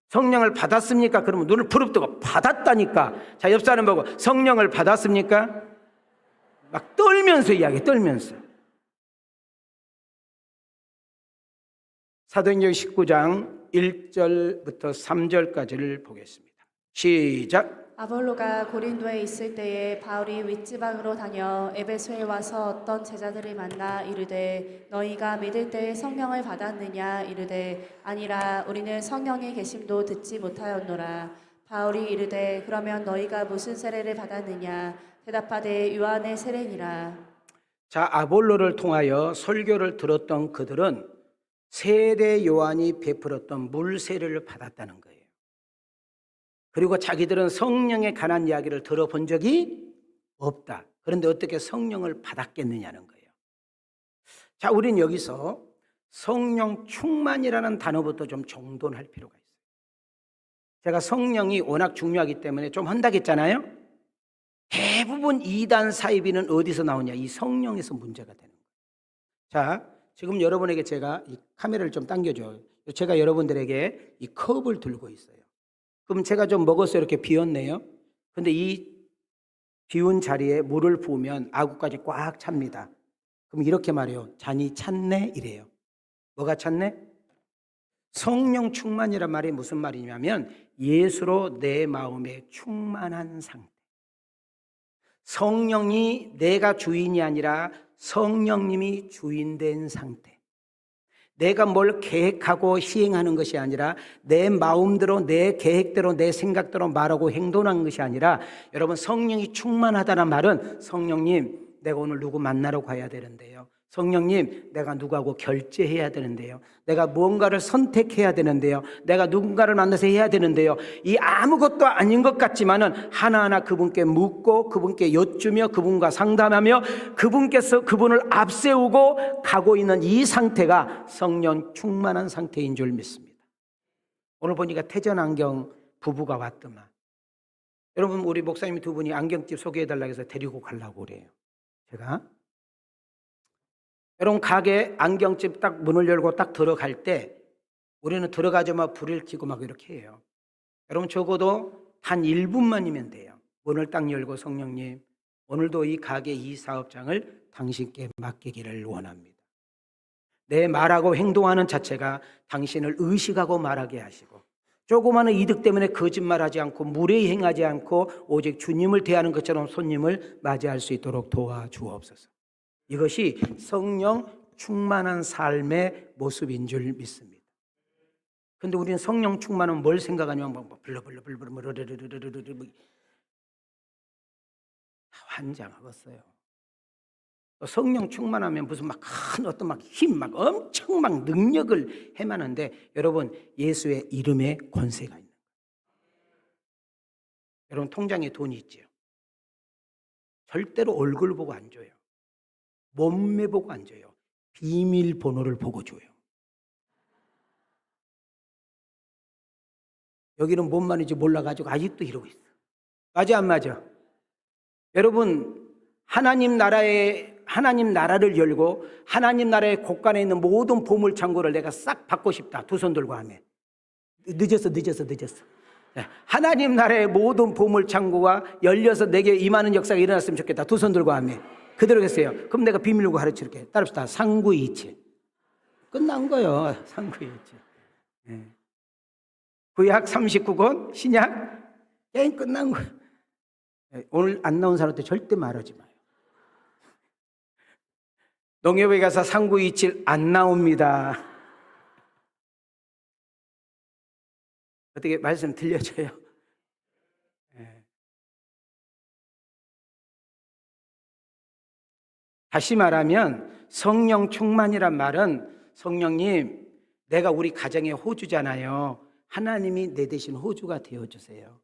성령을 받았습니까? 그러면 눈을 부릅뜨고 받았다니까. 자, 옆 사람 보고 성령을 받았습니까? 막 떨면서 이야기해, 떨면서. 사도행전 19장 1절부터 3절까지를 보겠습니다. 시작. 아볼로가 고린도에 있을 때에 바울이 윗지방으로 다녀 에베소에 와서 어떤 제자들을 만나 이르되 너희가 믿을 때에 성령을 받았느냐 이르되 아니라 우리는 성령의 계심도 듣지 못하였노라. 바울이 이르되 그러면 너희가 무슨 세례를 받았느냐 대답하되 요한의 세례니라. 자, 아볼로를 통하여 설교를 들었던 그들은 세례 요한이 베풀었던 물 세례를 받았다는 거예요. 그리고 자기들은 성령에 관한 이야기를 들어본 적이 없다. 그런데 어떻게 성령을 받았겠느냐는 거예요. 자, 우린 여기서 성령 충만이라는 단어부터 좀 정돈할 필요가 있어요. 제가 성령이 워낙 중요하기 때문에 좀 한다겠잖아요. 대부분 이단 사이비는 어디서 나오냐? 이 성령에서 문제가 되는 거예요. 자, 지금 여러분에게 제가 이 카메라를 좀 당겨줘요. 제가 여러분들에게 이 컵을 들고 있어요. 그럼 제가 좀 먹어서 이렇게 비웠네요. 근데 이 비운 자리에 물을 부으면 아구까지 꽉 찹니다. 그럼 이렇게 말해요. 잔이 찼네? 이래요. 뭐가 찼네? 성령 충만이란 말이 무슨 말이냐면 예수로 내 마음에 충만한 상태. 성령이 내가 주인이 아니라 성령님이 주인된 상태. 내가 뭘 계획하고 시행하는 것이 아니라 내 마음대로 내 계획대로 내 생각대로 말하고 행동하는 것이 아니라 여러분 성령이 충만하다는 말은 성령님 내가 오늘 누구 만나러 가야 되는데요. 성령님 내가 누구하고 결제해야 되는데요. 내가 무언가를 선택해야 되는데요. 내가 누군가를 만나서 해야 되는데요. 이 아무것도 아닌 것 같지만은 하나하나 그분께 묻고 그분께 여쭈며 그분과 상담하며 그분께서 그분을 앞세우고 가고 있는 이 상태가 성령 충만한 상태인 줄 믿습니다. 오늘 보니까 태전안경 부부가 왔더만. 여러분 우리 목사님 두 분이 안경집 소개해달라고 해서 데리고 가려고 그래요. 제가 여러분 가게 안경집 딱 문을 열고 딱 들어갈 때 우리는 들어가자마자 불을 켜고 막 이렇게 해요. 여러분 적어도 한 1분만이면 돼요. 문을 딱 열고 성령님 오늘도 이 가게 이 사업장을 당신께 맡기기를 원합니다. 내 말하고 행동하는 자체가 당신을 의식하고 말하게 하시고 조그마한 이득 때문에 거짓말하지 않고 무례히 행하지 않고 오직 주님을 대하는 것처럼 손님을 맞이할 수 있도록 도와주옵소서. 이것이 성령 충만한 삶의 모습인 줄 믿습니다. 그런데 우리는 성령 충만은 뭘 생각하냐면 환장하겠어요. 성령 충만하면 무슨 막 큰 어떤 막 힘, 막 엄청 막 능력을 행하는데 여러분 예수의 이름에 권세가 있는 거예요. 여러분 통장에 돈이 있죠. 절대로 얼굴 보고 안 줘요. 몸매 보고 안 줘요. 비밀번호를 보고 줘요. 여기는 뭔 말인지 몰라가지고 아직도 이러고 있어. 맞아 안 맞아? 여러분 하나님 나라를 열고 하나님 나라의 곳간에 있는 모든 보물 창고를 내가 싹 받고 싶다. 두 손 들고 하면 늦었어. 하나님 나라의 모든 보물 창고가 열려서 내게 임하는 역사가 일어났으면 좋겠다. 두 손 들고 하면 그대로 했어요. 그럼 내가 비밀로 가르칠게. 따라합시다. 3927 끝난 거예요. 3927 구약 39권 신약 게임 끝난 거예요. 오늘 안 나온 사람한테 절대 말하지 마요. 농협에 가서 3927 안 나옵니다. 어떻게 말씀 들려줘요? 다시 말하면 성령 충만이란 말은 성령님 내가 우리 가정의 호주잖아요. 하나님이 내 대신 호주가 되어주세요.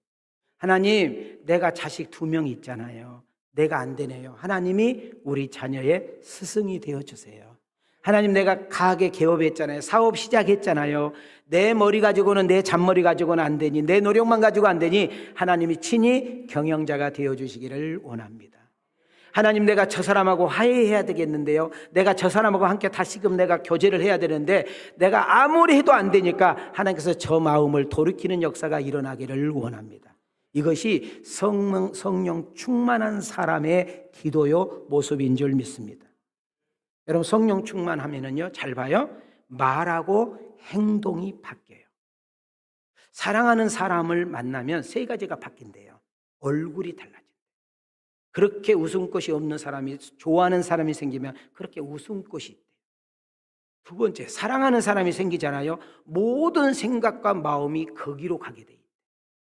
하나님 내가 자식 2명 있잖아요. 내가 안 되네요. 하나님이 우리 자녀의 스승이 되어주세요. 하나님 내가 가게 개업했잖아요. 사업 시작했잖아요. 내 머리 가지고는 내 잔머리 가지고는 안 되니 내 노력만 가지고 안 되니 하나님이 친히 경영자가 되어주시기를 원합니다. 하나님 내가 저 사람하고 화해해야 되겠는데요. 내가 저 사람하고 함께 다시금 내가 교제를 해야 되는데 내가 아무리 해도 안 되니까 하나님께서 저 마음을 돌이키는 역사가 일어나기를 원합니다. 이것이 성령 충만한 사람의 기도요 모습인 줄 믿습니다. 여러분 성령 충만하면은요 잘 봐요. 말하고 행동이 바뀌어요. 사랑하는 사람을 만나면 3가지가 바뀐대요. 얼굴이 달라져요. 그렇게 웃음꽃이 없는 사람이 좋아하는 사람이 생기면 그렇게 웃음꽃이 있대요. 2번째 사랑하는 사람이 생기잖아요. 모든 생각과 마음이 거기로 가게 돼요.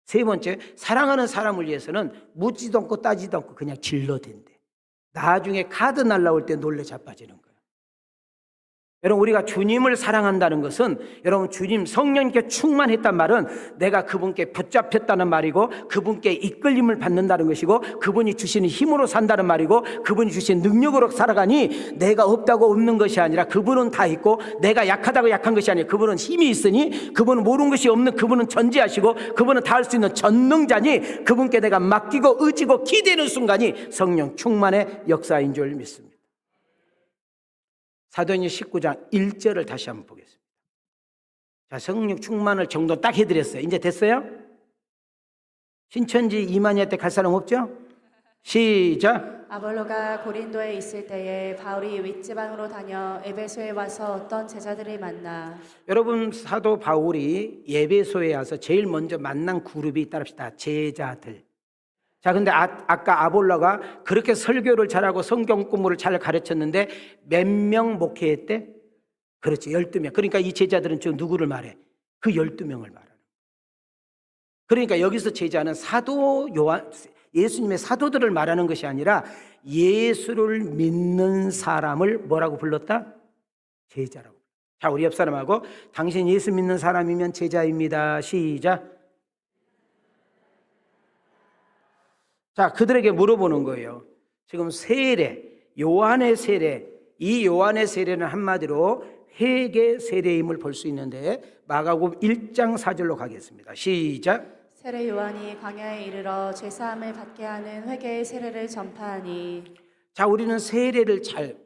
3번째 사랑하는 사람을 위해서는 묻지도 않고 따지도 않고 그냥 질러댄대. 나중에 카드 날라올 때 놀래 자빠지는 거예요. 여러분 우리가 주님을 사랑한다는 것은 여러분 주님 성령님께 충만했단 말은 내가 그분께 붙잡혔다는 말이고 그분께 이끌림을 받는다는 것이고 그분이 주시는 힘으로 산다는 말이고 그분이 주신 능력으로 살아가니 내가 없다고 없는 것이 아니라 그분은 다 있고 내가 약하다고 약한 것이 아니라 그분은 힘이 있으니 그분은 모르는 것이 없는 그분은 전지하시고 그분은 다 할 수 있는 전능자니 그분께 내가 맡기고 의지고 기대는 순간이 성령 충만의 역사인 줄 믿습니다. 사도행전 19장 1절을 다시 한번 보겠습니다. 자, 성령 충만을 정도 딱 해드렸어요. 이제 됐어요? 신천지 이만희한테 갈 사람 없죠? 시작. 아볼로가 고린도에 있을 때에 바울이 윗지방으로 다녀 에베소에 와서 어떤 제자들을 만나 여러분, 사도 바울이 예배소에 와서 제일 먼저 만난 그룹이 있답시다. 제자들. 자, 근데 아까 아볼로가 그렇게 설교를 잘하고 성경 공부를 잘 가르쳤는데 몇 명 목회했대? 그렇지, 12명. 그러니까 이 제자들은 지금 누구를 말해? 그 12명을 말하는. 그러니까 여기서 제자는 사도 요한, 예수님의 사도들을 말하는 것이 아니라 예수를 믿는 사람을 뭐라고 불렀다? 제자라고. 자, 우리 옆 사람하고 당신 예수 믿는 사람이면 제자입니다. 시작. 자, 그들에게 물어보는 거예요. 지금 세례, 요한의 세례, 이 요한의 세례는 한마디로 회개 세례임을 볼 수 있는데 마가복음 1장 4절로 가겠습니다. 시작. 세례 요한이 광야에 이르러 죄사함을 받게 하는 회개의 세례를 전파하니. 자, 우리는 세례를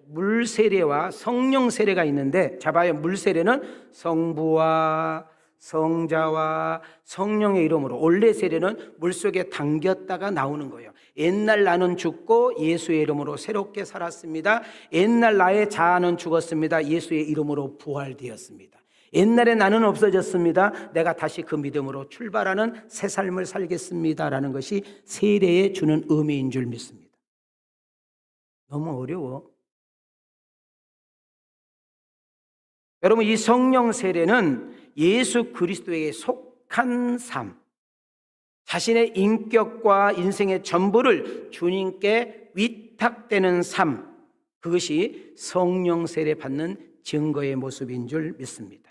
물 세례와 성령 세례가 있는데, 자 봐요. 물 세례는 성부와 성자와 성령의 이름으로, 원래 세례는 물속에 담겼다가 나오는 거예요. 옛날 나는 죽고 예수의 이름으로 새롭게 살았습니다. 옛날 나의 자아는 죽었습니다. 예수의 이름으로 부활되었습니다. 옛날에 나는 없어졌습니다. 내가 다시 그 믿음으로 출발하는 새 삶을 살겠습니다라는 것이 세례에 주는 의미인 줄 믿습니다. 너무 어려워. 여러분, 이 성령 세례는 예수 그리스도에게 속한 삶, 자신의 인격과 인생의 전부를 주님께 위탁되는 삶, 그것이 성령 세례 받는 증거의 모습인 줄 믿습니다.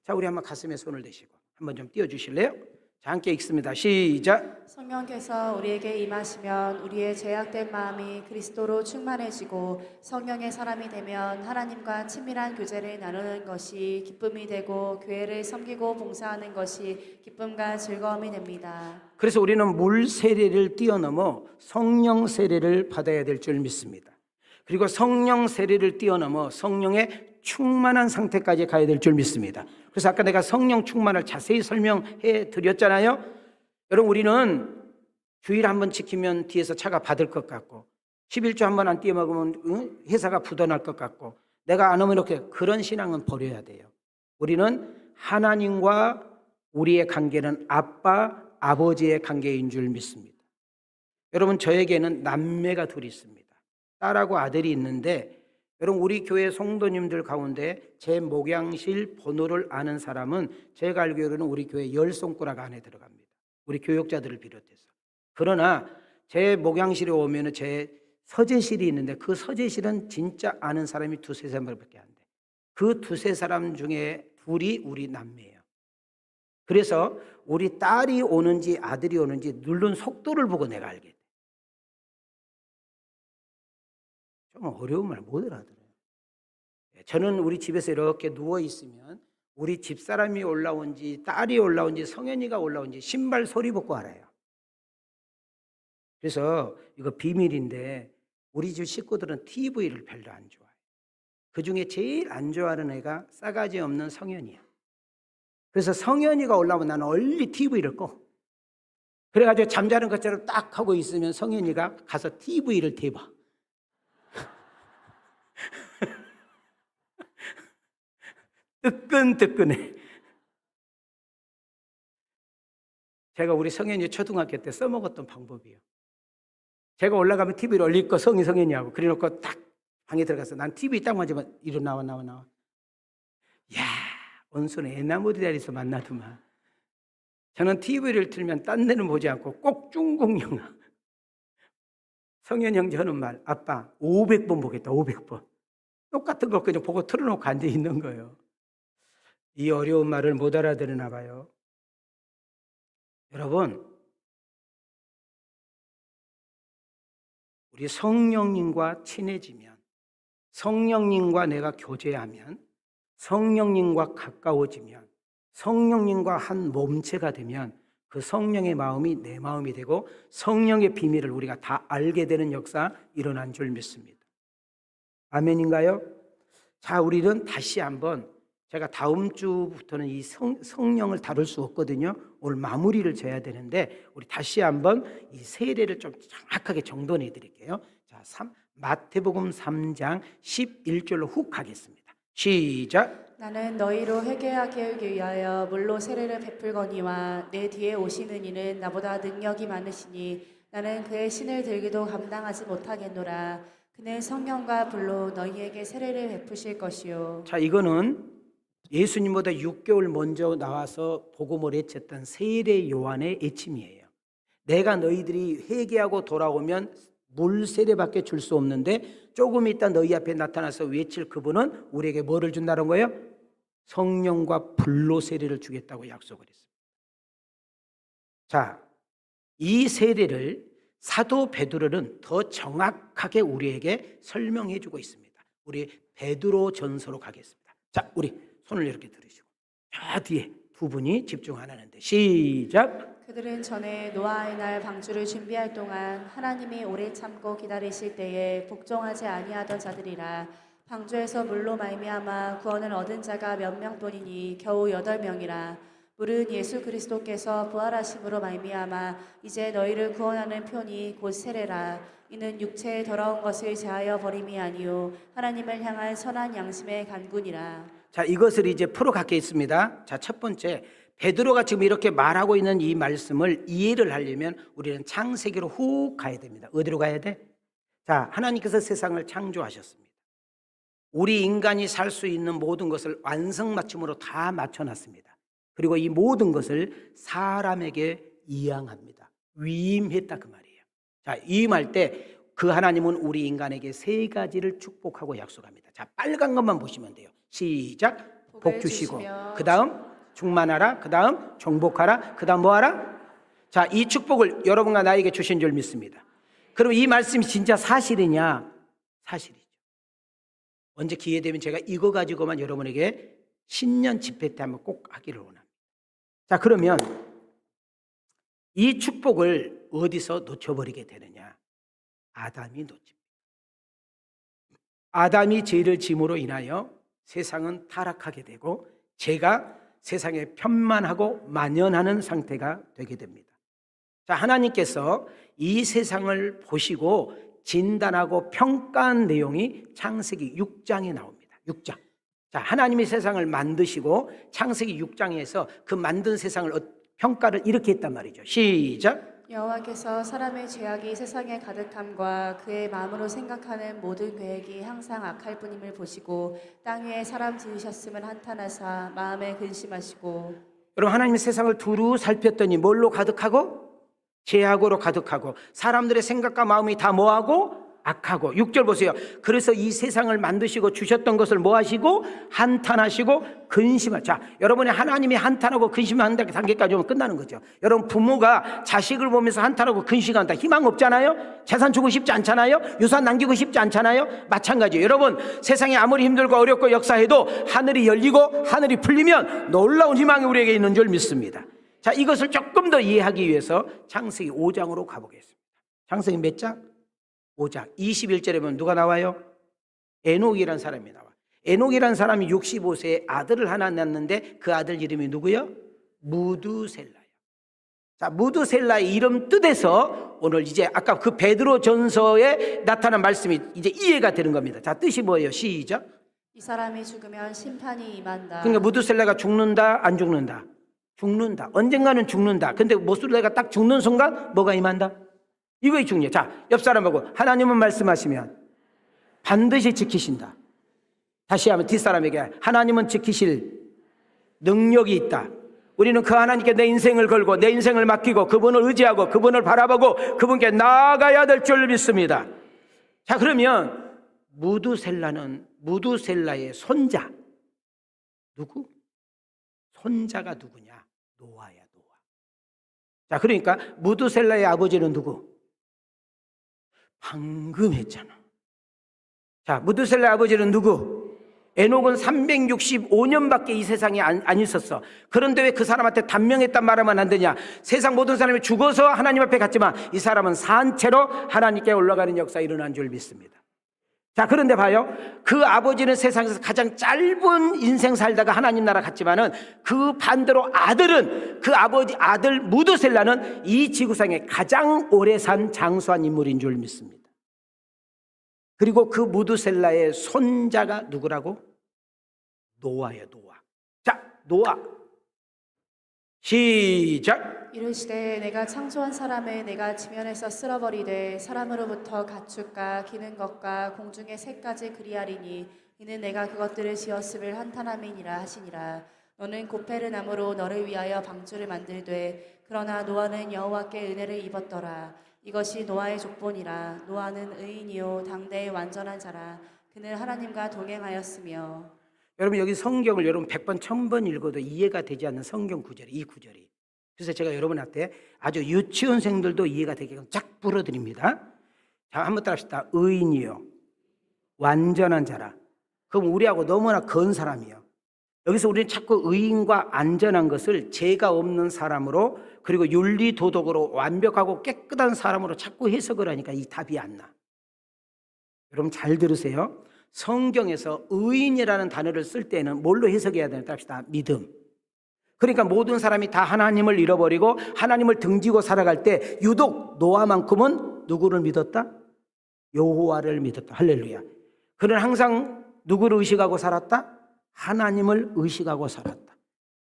자, 우리 한번 가슴에 손을 대시고 한번 좀 띄워주실래요? 자, 함께 읽습니다. 시작. 성령께서 우리에게 임하시면 우리의 죄악된 마음이 그리스도로 충만해지고 성령의 사람이 되면 하나님과 친밀한 교제를 나누는 것이 기쁨이 되고 교회를 섬기고 봉사하는 것이 기쁨과 즐거움이 됩니다. 그래서 우리는 물 세례를 뛰어넘어 성령 세례를 받아야 될 줄 믿습니다. 그리고 성령 세례를 뛰어넘어 성령의 충만한 상태까지 가야 될 줄 믿습니다. 그래서 아까 내가 성령 충만을 자세히 설명해 드렸잖아요. 여러분, 우리는 주일 한번 지키면 뒤에서 차가 받을 것 같고 11조 한번 안 뛰어먹으면 회사가 부도날 것 같고 내가 안 오면 이렇게, 그런 신앙은 버려야 돼요. 우리는 하나님과 우리의 관계는 아빠, 아버지의 관계인 줄 믿습니다. 여러분, 저에게는 남매가 둘이 있습니다. 딸하고 아들이 있는데, 여러분, 우리 교회 성도님들 가운데 제 목양실 번호를 아는 사람은 제가 알기로는 우리 교회 10손가락 안에 들어갑니다. 우리 교역자들을 비롯해서. 그러나 제 목양실에 오면 제 서재실이 있는데 그 서재실은 진짜 아는 사람이 두세 사람밖에 안 돼. 그 두세 사람 중에 둘이 우리 남매예요. 그래서 우리 딸이 오는지 아들이 오는지 누른 속도를 보고 내가 알게 돼. 좀 어려운 말 못 알아들어요. 저는 우리 집에서 이렇게 누워 있으면 우리 집사람이 올라온지 딸이 올라온지 성현이가 올라온지 신발 소리 듣고 알아요. 그래서 이거 비밀인데 우리 집 식구들은 TV를 별로 안 좋아해요. 그중에 제일 안 좋아하는 애가 싸가지 없는 성현이야. 그래서 성현이가 올라오면 나는 얼리 TV를 꺼. 그래가지고 잠자는 것처럼 딱 하고 있으면 성현이가 가서 TV를 대봐. 뜨끈뜨끈해. 제가 우리 성현이 초등학교 때 써먹었던 방법이에요. 제가 올라가면 TV를 올릴 거 성현이 하고 그래놓고 딱 방에 들어가서 난 TV 딱 맞으면 이리 나와. 야, 온순히 애나무리다리에서 만나더만. 저는 TV를 틀면 딴 데는 보지 않고 꼭 중국 영화. 성현 형제 하는 말, 아빠 500번 보겠다, 500번. 똑같은 거 그냥 보고 틀어놓고 앉아 있는 거예요. 이 어려운 말을 못 알아들으나 봐요. 여러분, 우리 성령님과 친해지면, 성령님과 내가 교제하면, 성령님과 가까워지면, 성령님과 한 몸체가 되면 그 성령의 마음이 내 마음이 되고 성령의 비밀을 우리가 다 알게 되는 역사 일어난 줄 믿습니다. 아멘인가요? 자, 우리는 다시 한번 제가 다음 주부터는 이 성령을 다룰 수 없거든요. 오늘 마무리를 져야 되는데 우리 다시 한번 이 세례를 좀 정확하게 정돈해 드릴게요. 자, 마태복음 3장 11절로 훅 가겠습니다. 시작. 나는 너희로 회개하게 위하여 물로 세례를 베풀거니와 내 뒤에 오시는 이는 나보다 능력이 많으시니 나는 그의 신을 들기도 감당하지 못하겠노라. 그는 성령과 불로 너희에게 세례를 베푸실 것이요. 자, 이거는 예수님보다 6개월 먼저 나와서 복음을 외쳤던 세례 요한의 애침이에요. 내가 너희들이 회개하고 돌아오면 물 세례밖에 줄 수 없는데 조금 있다 너희 앞에 나타나서 외칠 그분은 우리에게 뭐를 준다는 거예요? 성령과 불로 세례를 주겠다고 약속을 했습니다. 자, 이 세례를 사도 베드로는 더 정확하게 우리에게 설명해 주고 있습니다. 우리 베드로 전서로 가겠습니다. 자, 우리 손을 이렇게 들으시고 저 뒤에 두 분이 집중 안 하는데 시작. 그들은 전에 노아의 날 방주를 준비할 동안 하나님이 오래 참고 기다리실 때에 복종하지 아니하던 자들이라. 방주에서 물로 말미암아 구원을 얻은 자가 몇 명뿐이니 겨우 8명이라. 물은 예수 그리스도께서 부활하심으로 말미암아 이제 너희를 구원하는 표니 곧 세례라. 이는 육체의 더러운 것을 제하여 버림이 아니요 하나님을 향한 선한 양심의 간군이라. 자, 이것을 이제 풀어가겠습니다. 자, 첫 번째, 베드로가 지금 이렇게 말하고 있는 이 말씀을 이해를 하려면 우리는 창세기로 훅 가야 됩니다. 어디로 가야 돼? 자, 하나님께서 세상을 창조하셨습니다. 우리 인간이 살 수 있는 모든 것을 완성맞춤으로 다 맞춰놨습니다. 그리고 이 모든 것을 사람에게 이양합니다. 위임했다 그 말이에요. 자, 위임할 때 그 하나님은 우리 인간에게 세 가지를 축복하고 약속합니다. 자, 빨간 것만 보시면 돼요. 시작. 복 주시고, 그 다음 충만하라, 그 다음 정복하라, 그 다음 뭐하라? 자, 이 축복을 여러분과 나에게 주신 줄 믿습니다. 그럼 이 말씀이 진짜 사실이냐? 사실이죠. 언제 기회 되면 제가 이거 가지고만 여러분에게 신년 집회 때 한번 꼭 하기를 원합니다. 자, 그러면 이 축복을 어디서 놓쳐버리게 되느냐? 아담이 놓칩니다. 아담이 죄를 짐으로 인하여 세상은 타락하게 되고 죄가 세상에 편만하고 만연하는 상태가 되게 됩니다. 자, 하나님께서 이 세상을 보시고 진단하고 평가한 내용이 창세기 6장에 나옵니다. 6장. 자, 하나님이 세상을 만드시고 창세기 6장에서 그 만든 세상을 평가를 이렇게 했단 말이죠. 시작. 여호와께서 사람의 죄악이 세상에 가득함과 그의 마음으로 생각하는 모든 계획이 항상 악할 뿐임을 보시고 땅 위에 사람 지으셨음을 한탄하사 마음에 근심하시고. 여러분, 하나님이 세상을 두루 살폈더니 뭘로 가득하고? 죄악으로 가득하고 사람들의 생각과 마음이 다 뭐하고? 악하고. 6절 보세요. 그래서 이 세상을 만드시고 주셨던 것을 뭐하시고? 한탄하시고 근심하. 자, 여러분이 하나님이 한탄하고 근심하는 단계까지 오면 끝나는 거죠. 여러분, 부모가 자식을 보면서 한탄하고 근심한다. 희망 없잖아요. 재산 주고 싶지 않잖아요. 유산 남기고 싶지 않잖아요. 마찬가지예요. 여러분, 세상에 아무리 힘들고 어렵고 역사해도 하늘이 열리고 하늘이 풀리면 놀라운 희망이 우리에게 있는 줄 믿습니다. 자, 이것을 조금 더 이해하기 위해서 창세기 5장으로 가보겠습니다. 창세기 몇 장? 5장 21절에 보면 누가 나와요? 에녹이라는 사람이 나와. 에녹이라는 사람이 65세에 아들을 하나 낳는데 그 아들 이름이 누구요? 무두셀라요. 자, 무두셀라의 이름 뜻에서 오늘 이제 아까 그 베드로 전서에 나타난 말씀이 이제 이해가 되는 겁니다. 자, 뜻이 뭐예요? 시작. 이 사람이 죽으면 심판이 임한다. 그러니까 무두셀라가 죽는다, 안 죽는다? 죽는다. 언젠가는 죽는다. 근데 무두셀라가 딱 죽는 순간 뭐가 임한다? 이거의 중요해. 자, 옆 사람하고 하나님은 말씀하시면 반드시 지키신다. 다시 하면 뒷사람에게 하나님은 지키실 능력이 있다. 우리는 그 하나님께 내 인생을 걸고 내 인생을 맡기고 그분을 의지하고 그분을 바라보고 그분께 나아가야 될 줄 믿습니다. 자, 그러면 무두셀라의 손자 누구? 손자가 누구냐? 노아야, 노아. 자, 그러니까 무두셀라의 아버지는 누구? 방금 했잖아. 자, 무두셀라의 아버지는 누구? 에녹은 365년밖에 이 세상에 안 있었어. 그런데 왜 그 사람한테 단명했단 말하면 안 되냐? 세상 모든 사람이 죽어서 하나님 앞에 갔지만 이 사람은 산 채로 하나님께 올라가는 역사가 일어난 줄 믿습니다. 자, 그런데 봐요. 그 아버지는 세상에서 가장 짧은 인생 살다가 하나님 나라 갔지만은 그 반대로 아들은 그 아버지 아들 무드셀라는 이 지구상에 가장 오래 산 장수한 인물인 줄 믿습니다. 그리고 그 무드셀라의 손자가 누구라고? 노아예요, 노아. 자, 노아. 시작. 이르시되 내가 창조한 사람을 내가 지면에서 쓸어버리되 사람으로부터 가축과 기는 것과 공중의 새까지 그리하리니 이는 내가 그것들을 지었음을 한탄함이니라 하시니라. 너는 고페르 나무로 너를 위하여 방주를 만들되 그러나 노아는 여호와께 은혜를 입었더라. 이것이 노아의 족본이라. 노아는 의인이요 당대의 완전한 자라. 그는 하나님과 동행하였으며. 여러분, 여기 성경을 여러분 100번 1000번 읽어도 이해가 되지 않는 성경 구절이 이 구절이. 그래서 제가 여러분한테 아주 유치원생들도 이해가 되게끔 쫙 풀어드립니다. 자, 한번 따라합시다. 의인이요 완전한 자라. 그럼 우리하고 너무나 건 사람이요. 여기서 우리는 자꾸 의인과 안전한 것을 죄가 없는 사람으로, 그리고 윤리 도덕으로 완벽하고 깨끗한 사람으로 자꾸 해석을 하니까 이 답이 안 나. 여러분 잘 들으세요. 성경에서 의인이라는 단어를 쓸 때는 뭘로 해석해야 되나 합시다. 믿음. 그러니까 모든 사람이 다 하나님을 잃어버리고 하나님을 등지고 살아갈 때 유독 노아만큼은 누구를 믿었다? 여호와를 믿었다. 할렐루야. 그는 항상 누구를 의식하고 살았다? 하나님을 의식하고 살았다.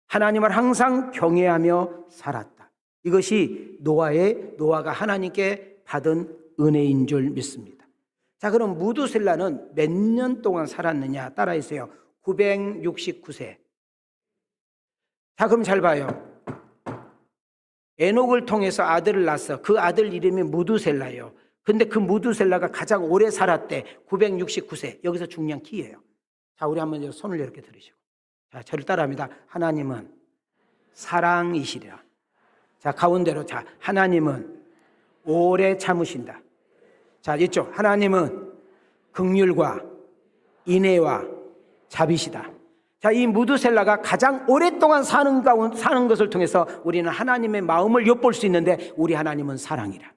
하나님을 항상 경외하며 살았다. 이것이 노아가 하나님께 받은 은혜인 줄 믿습니다. 자, 그럼 무드셀라는 몇 년 동안 살았느냐? 따라해주세요. 969세. 자, 그럼 잘 봐요. 에녹을 통해서 아들을 낳았어. 그 아들 이름이 무드셀라예요. 근데 그 무드셀라가 가장 오래 살았대. 969세. 여기서 중요한 키예요. 자, 우리 한번 손을 이렇게 들으시고. 자, 저를 따라합니다. 하나님은 사랑이시라. 자, 가운데로. 자, 하나님은 오래 참으신다. 자, 이쪽. 하나님은 긍휼과 인애와 자비시다. 자, 이 무드셀라가 가장 오랫동안 사는 것을 통해서 우리는 하나님의 마음을 엿볼 수 있는데, 우리 하나님은 사랑이라.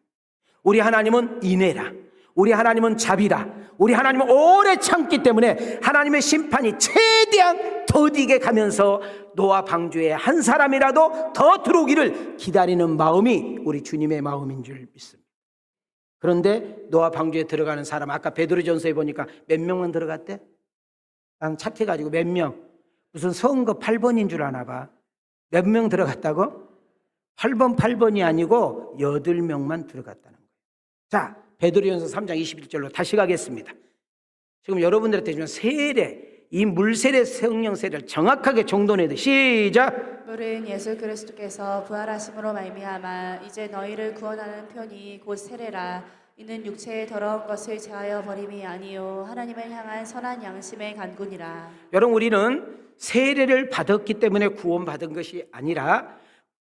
우리 하나님은 인애라. 우리 하나님은 자비라. 우리 하나님은 오래 참기 때문에 하나님의 심판이 최대한 더디게 가면서 노아 방주에 한 사람이라도 더 들어오기를 기다리는 마음이 우리 주님의 마음인 줄 믿습니다. 그런데 노아 방주에 들어가는 사람, 아까 베드로전서에 보니까 몇 명만 들어갔대? 난 착해가지고 몇 명, 무슨 선거 8번인 줄 아나 봐. 몇 명 들어갔다고? 8번이 아니고 8명만 들어갔다는 거예요. 자, 베드로전서 3장 21절로 다시 가겠습니다. 지금 여러분들한테 주는 세례, 이 물세례, 성령 세례를 정확하게 정돈해야 돼. 시작. 물은 예수 그리스도께서 부활하심으로 말미암아 이제 너희를 구원하는 편이 곧 세례라. 이는 육체의 더러운 것을 제하여 버림이 아니요 하나님을 향한 선한 양심의 간구니라. 여러분, 우리는 세례를 받았기 때문에 구원받은 것이 아니라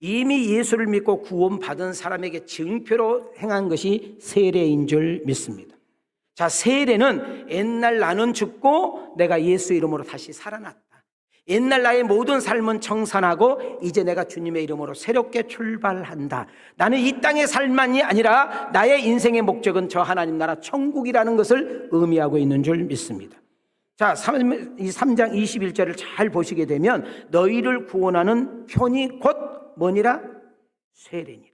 이미 예수를 믿고 구원받은 사람에게 증표로 행한 것이 세례인 줄 믿습니다. 자, 세례는 옛날 나는 죽고 내가 예수 이름으로 다시 살아났다. 옛날 나의 모든 삶은 청산하고 이제 내가 주님의 이름으로 새롭게 출발한다. 나는 이 땅의 삶만이 아니라 나의 인생의 목적은 저 하나님 나라 천국이라는 것을 의미하고 있는 줄 믿습니다. 자, 3장 21절을 잘 보시게 되면 너희를 구원하는 편이 곧 뭐니라? 세례니라.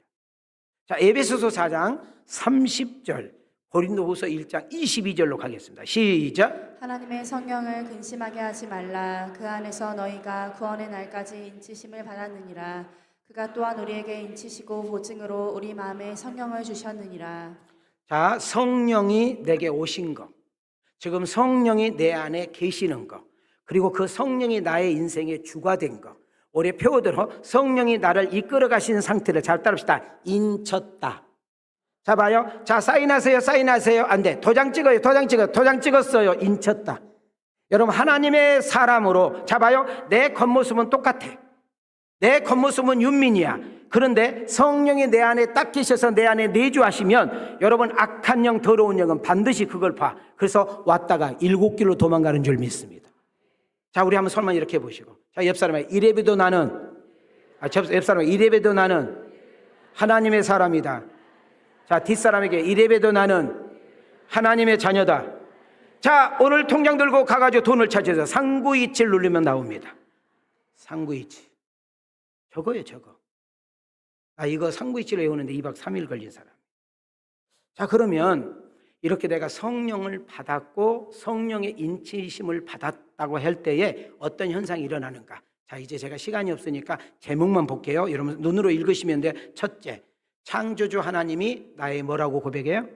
자, 에베소서 4장 30절, 고린도후서 1장 22절로 가겠습니다. 시작. 하나님의 성령을 근심하게 하지 말라. 그 안에서 너희가 구원의 날까지 인치심을 받았느니라. 그가 또한 우리에게 인치시고 보증으로 우리 마음에 성령을 주셨느니라. 자, 성령이 내게 오신 것, 지금 성령이 내 안에 계시는 것, 그리고 그 성령이 나의 인생의 주가 된 것, 올해 표어대로 성령이 나를 이끌어 가시는 상태를 잘 따릅시다. 인쳤다. 자, 봐요. 자, 사인하세요. 안 돼. 도장 찍었어요. 인쳤다. 여러분, 하나님의 사람으로, 자, 봐요. 내 겉모습은 똑같아. 내 겉모습은 윤민이야. 그런데 성령이 내 안에 딱 계셔서 내 안에 내주하시면 여러분, 악한 영, 더러운 영은 반드시 그걸 봐. 그래서 왔다가 7길로 도망가는 줄 믿습니다. 자, 우리 한번 손만 이렇게 해보시고. 자, 옆 사람에게 이래봬도 나는, 옆 사람에게 이래봬도 나는 하나님의 사람이다. 자, 뒷사람에게 이래봬도 나는 하나님의 자녀다. 자, 오늘 통장 들고 가가지고 돈을 찾아서 상구이치를 누르면 나옵니다. 상구이치. 저거예요, 저거. 이거 상구이치를 외우는데 2박 3일 걸린 사람. 자, 그러면 이렇게 내가 성령을 받았고 성령의 인치심을 받았다고 할 때에 어떤 현상이 일어나는가? 자, 이제 제가 시간이 없으니까 제목만 볼게요. 여러분 눈으로 읽으시면 돼요. 첫째, 창조주 하나님이 나의 뭐라고 고백해요?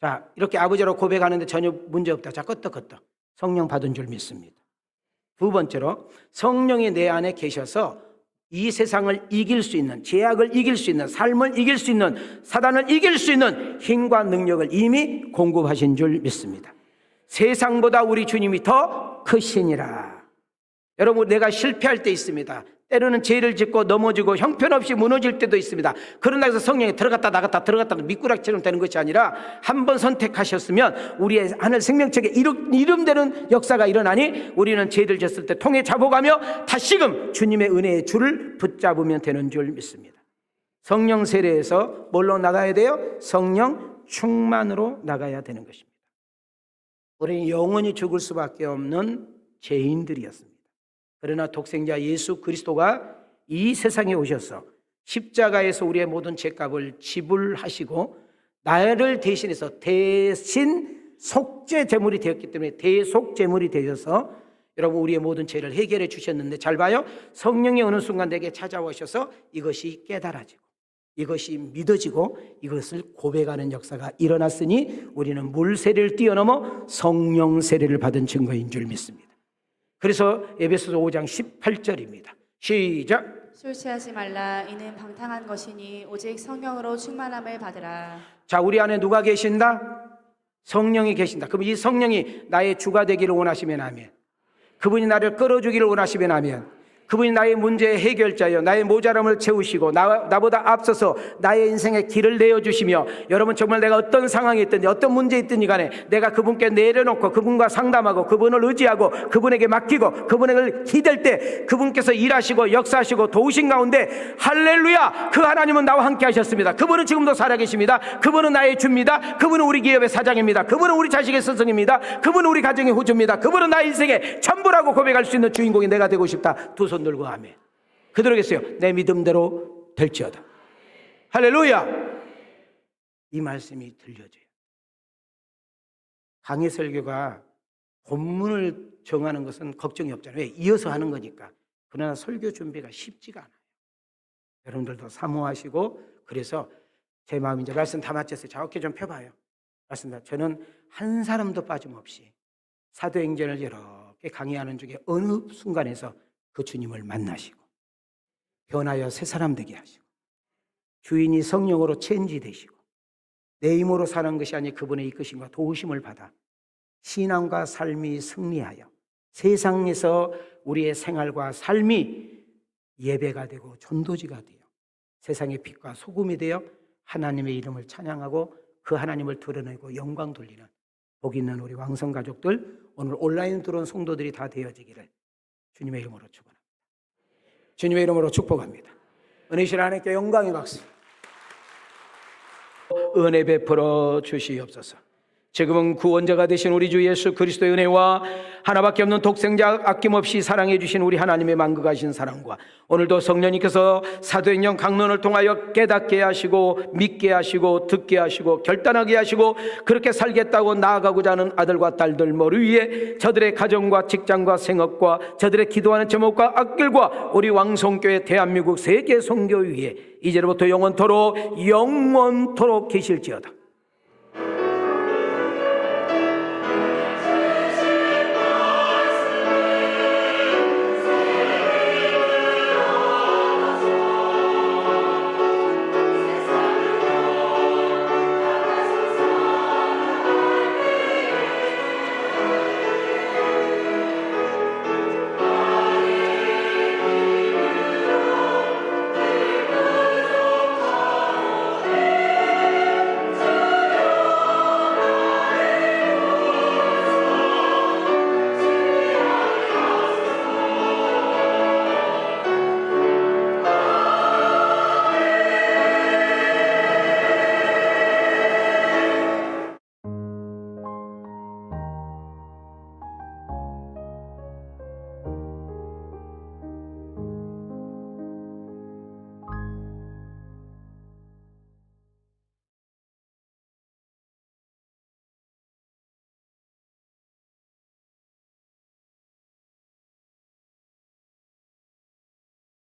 자, 이렇게 아버지라고 고백하는데 전혀 문제 없다. 자, 끄떡끄떡 성령 받은 줄 믿습니다. 두 번째로, 성령이 내 안에 계셔서 이 세상을 이길 수 있는, 죄악을 이길 수 있는, 삶을 이길 수 있는, 사단을 이길 수 있는 힘과 능력을 이미 공급하신 줄 믿습니다. 세상보다 우리 주님이 더 크시니라. 여러분, 내가 실패할 때 있습니다. 때로는 죄를 짓고 넘어지고 형편없이 무너질 때도 있습니다. 그러나 해서 성령이 들어갔다 나갔다 미꾸라지처럼 되는 것이 아니라 한 번 선택하셨으면 우리의 하늘 생명책에 이름되는 역사가 일어나니 우리는 죄를 졌을 때 통에 잡아가며 다시금 주님의 은혜의 줄을 붙잡으면 되는 줄 믿습니다. 성령 세례에서 뭘로 나가야 돼요? 성령 충만으로 나가야 되는 것입니다. 우리는 영원히 죽을 수밖에 없는 죄인들이었습니다. 그러나 독생자 예수 그리스도가 이 세상에 오셔서 십자가에서 우리의 모든 죄값을 지불하시고 나를 대신해서 대신 속죄 제물이 되었기 때문에 대속 제물이 되셔서 여러분 우리의 모든 죄를 해결해 주셨는데, 잘 봐요. 성령이 어느 순간 내게 찾아오셔서 이것이 깨달아지고 이것이 믿어지고 이것을 고백하는 역사가 일어났으니 우리는 물 세례를 뛰어넘어 성령 세례를 받은 증거인 줄 믿습니다. 그래서 에베소서 5장 18절입니다. 시작. 술 취하지 말라. 이는 방탕한 것이니 오직 성령으로 충만함을 받으라. 자, 우리 안에 누가 계신다? 성령이 계신다. 그럼 이 성령이 나의 주가 되기를 원하시면 아멘. 그분이 나를 끌어주기를 원하시면 아멘. 그분이 나의 문제의 해결자여 나의 모자람을 채우시고 나보다 앞서서 나의 인생의 길을 내어주시며, 여러분 정말 내가 어떤 상황에 있든지 어떤 문제에 있든지 간에 내가 그분께 내려놓고 그분과 상담하고 그분을 의지하고 그분에게 맡기고 그분에게 기댈 때 그분께서 일하시고 역사하시고 도우신 가운데 할렐루야, 그 하나님은 나와 함께 하셨습니다. 그분은 지금도 살아계십니다. 그분은 나의 주입니다. 그분은 우리 기업의 사장입니다. 그분은 우리 자식의 스승입니다. 그분은 우리 가정의 호주입니다. 그분은 나의 인생의 전부라고 고백할 수 있는 주인공이 내가 되고 싶다. 두 손 들고 아멘. 그대로겠어요. 내 믿음대로 될지어다. 할렐루야. 이 말씀이 들려져요. 강해 설교가 본문을 정하는 것은 걱정이 없잖아요. 왜? 이어서 하는 거니까. 그러나 설교 준비가 쉽지가 않아요. 여러분들도 사모하시고, 그래서 제 마음이 이제 말씀 다 마쳤어요. 자, 어깨 좀 펴봐요. 맞습니다. 저는 한 사람도 빠짐없이 사도행전을 이렇게 강의하는 중에 어느 순간에서 그 주님을 만나시고 변하여 새 사람 되게 하시고 주인이 성령으로 체인지되시고 내 힘으로 사는 것이 아니 그분의 이끄심과 도우심을 받아 신앙과 삶이 승리하여 세상에서 우리의 생활과 삶이 예배가 되고 전도지가 되어 세상의 빛과 소금이 되어 하나님의 이름을 찬양하고 그 하나님을 드러내고 영광 돌리는 복 있는 우리 왕성 가족들, 오늘 온라인 들어온 성도들이 다 되어지기를 주님의 이름으로 축원합니다. 주님의 이름으로 축복합니다. 은혜신 하나님께 영광의 박수. 은혜 베풀어 주시옵소서. 지금은 구원자가 되신 우리 주 예수 그리스도의 은혜와 하나밖에 없는 독생자 아낌없이 사랑해 주신 우리 하나님의 만극하신 사랑과 오늘도 성령님께서 사도행전 강론을 통하여 깨닫게 하시고 믿게 하시고 듣게 하시고 결단하게 하시고 그렇게 살겠다고 나아가고자 하는 아들과 딸들 머리 위에 저들의 가정과 직장과 생업과 저들의 기도하는 제목과 앞길과 우리 왕성교회 대한민국 세계 선교 위에 이제로부터 영원토록 계실지어다.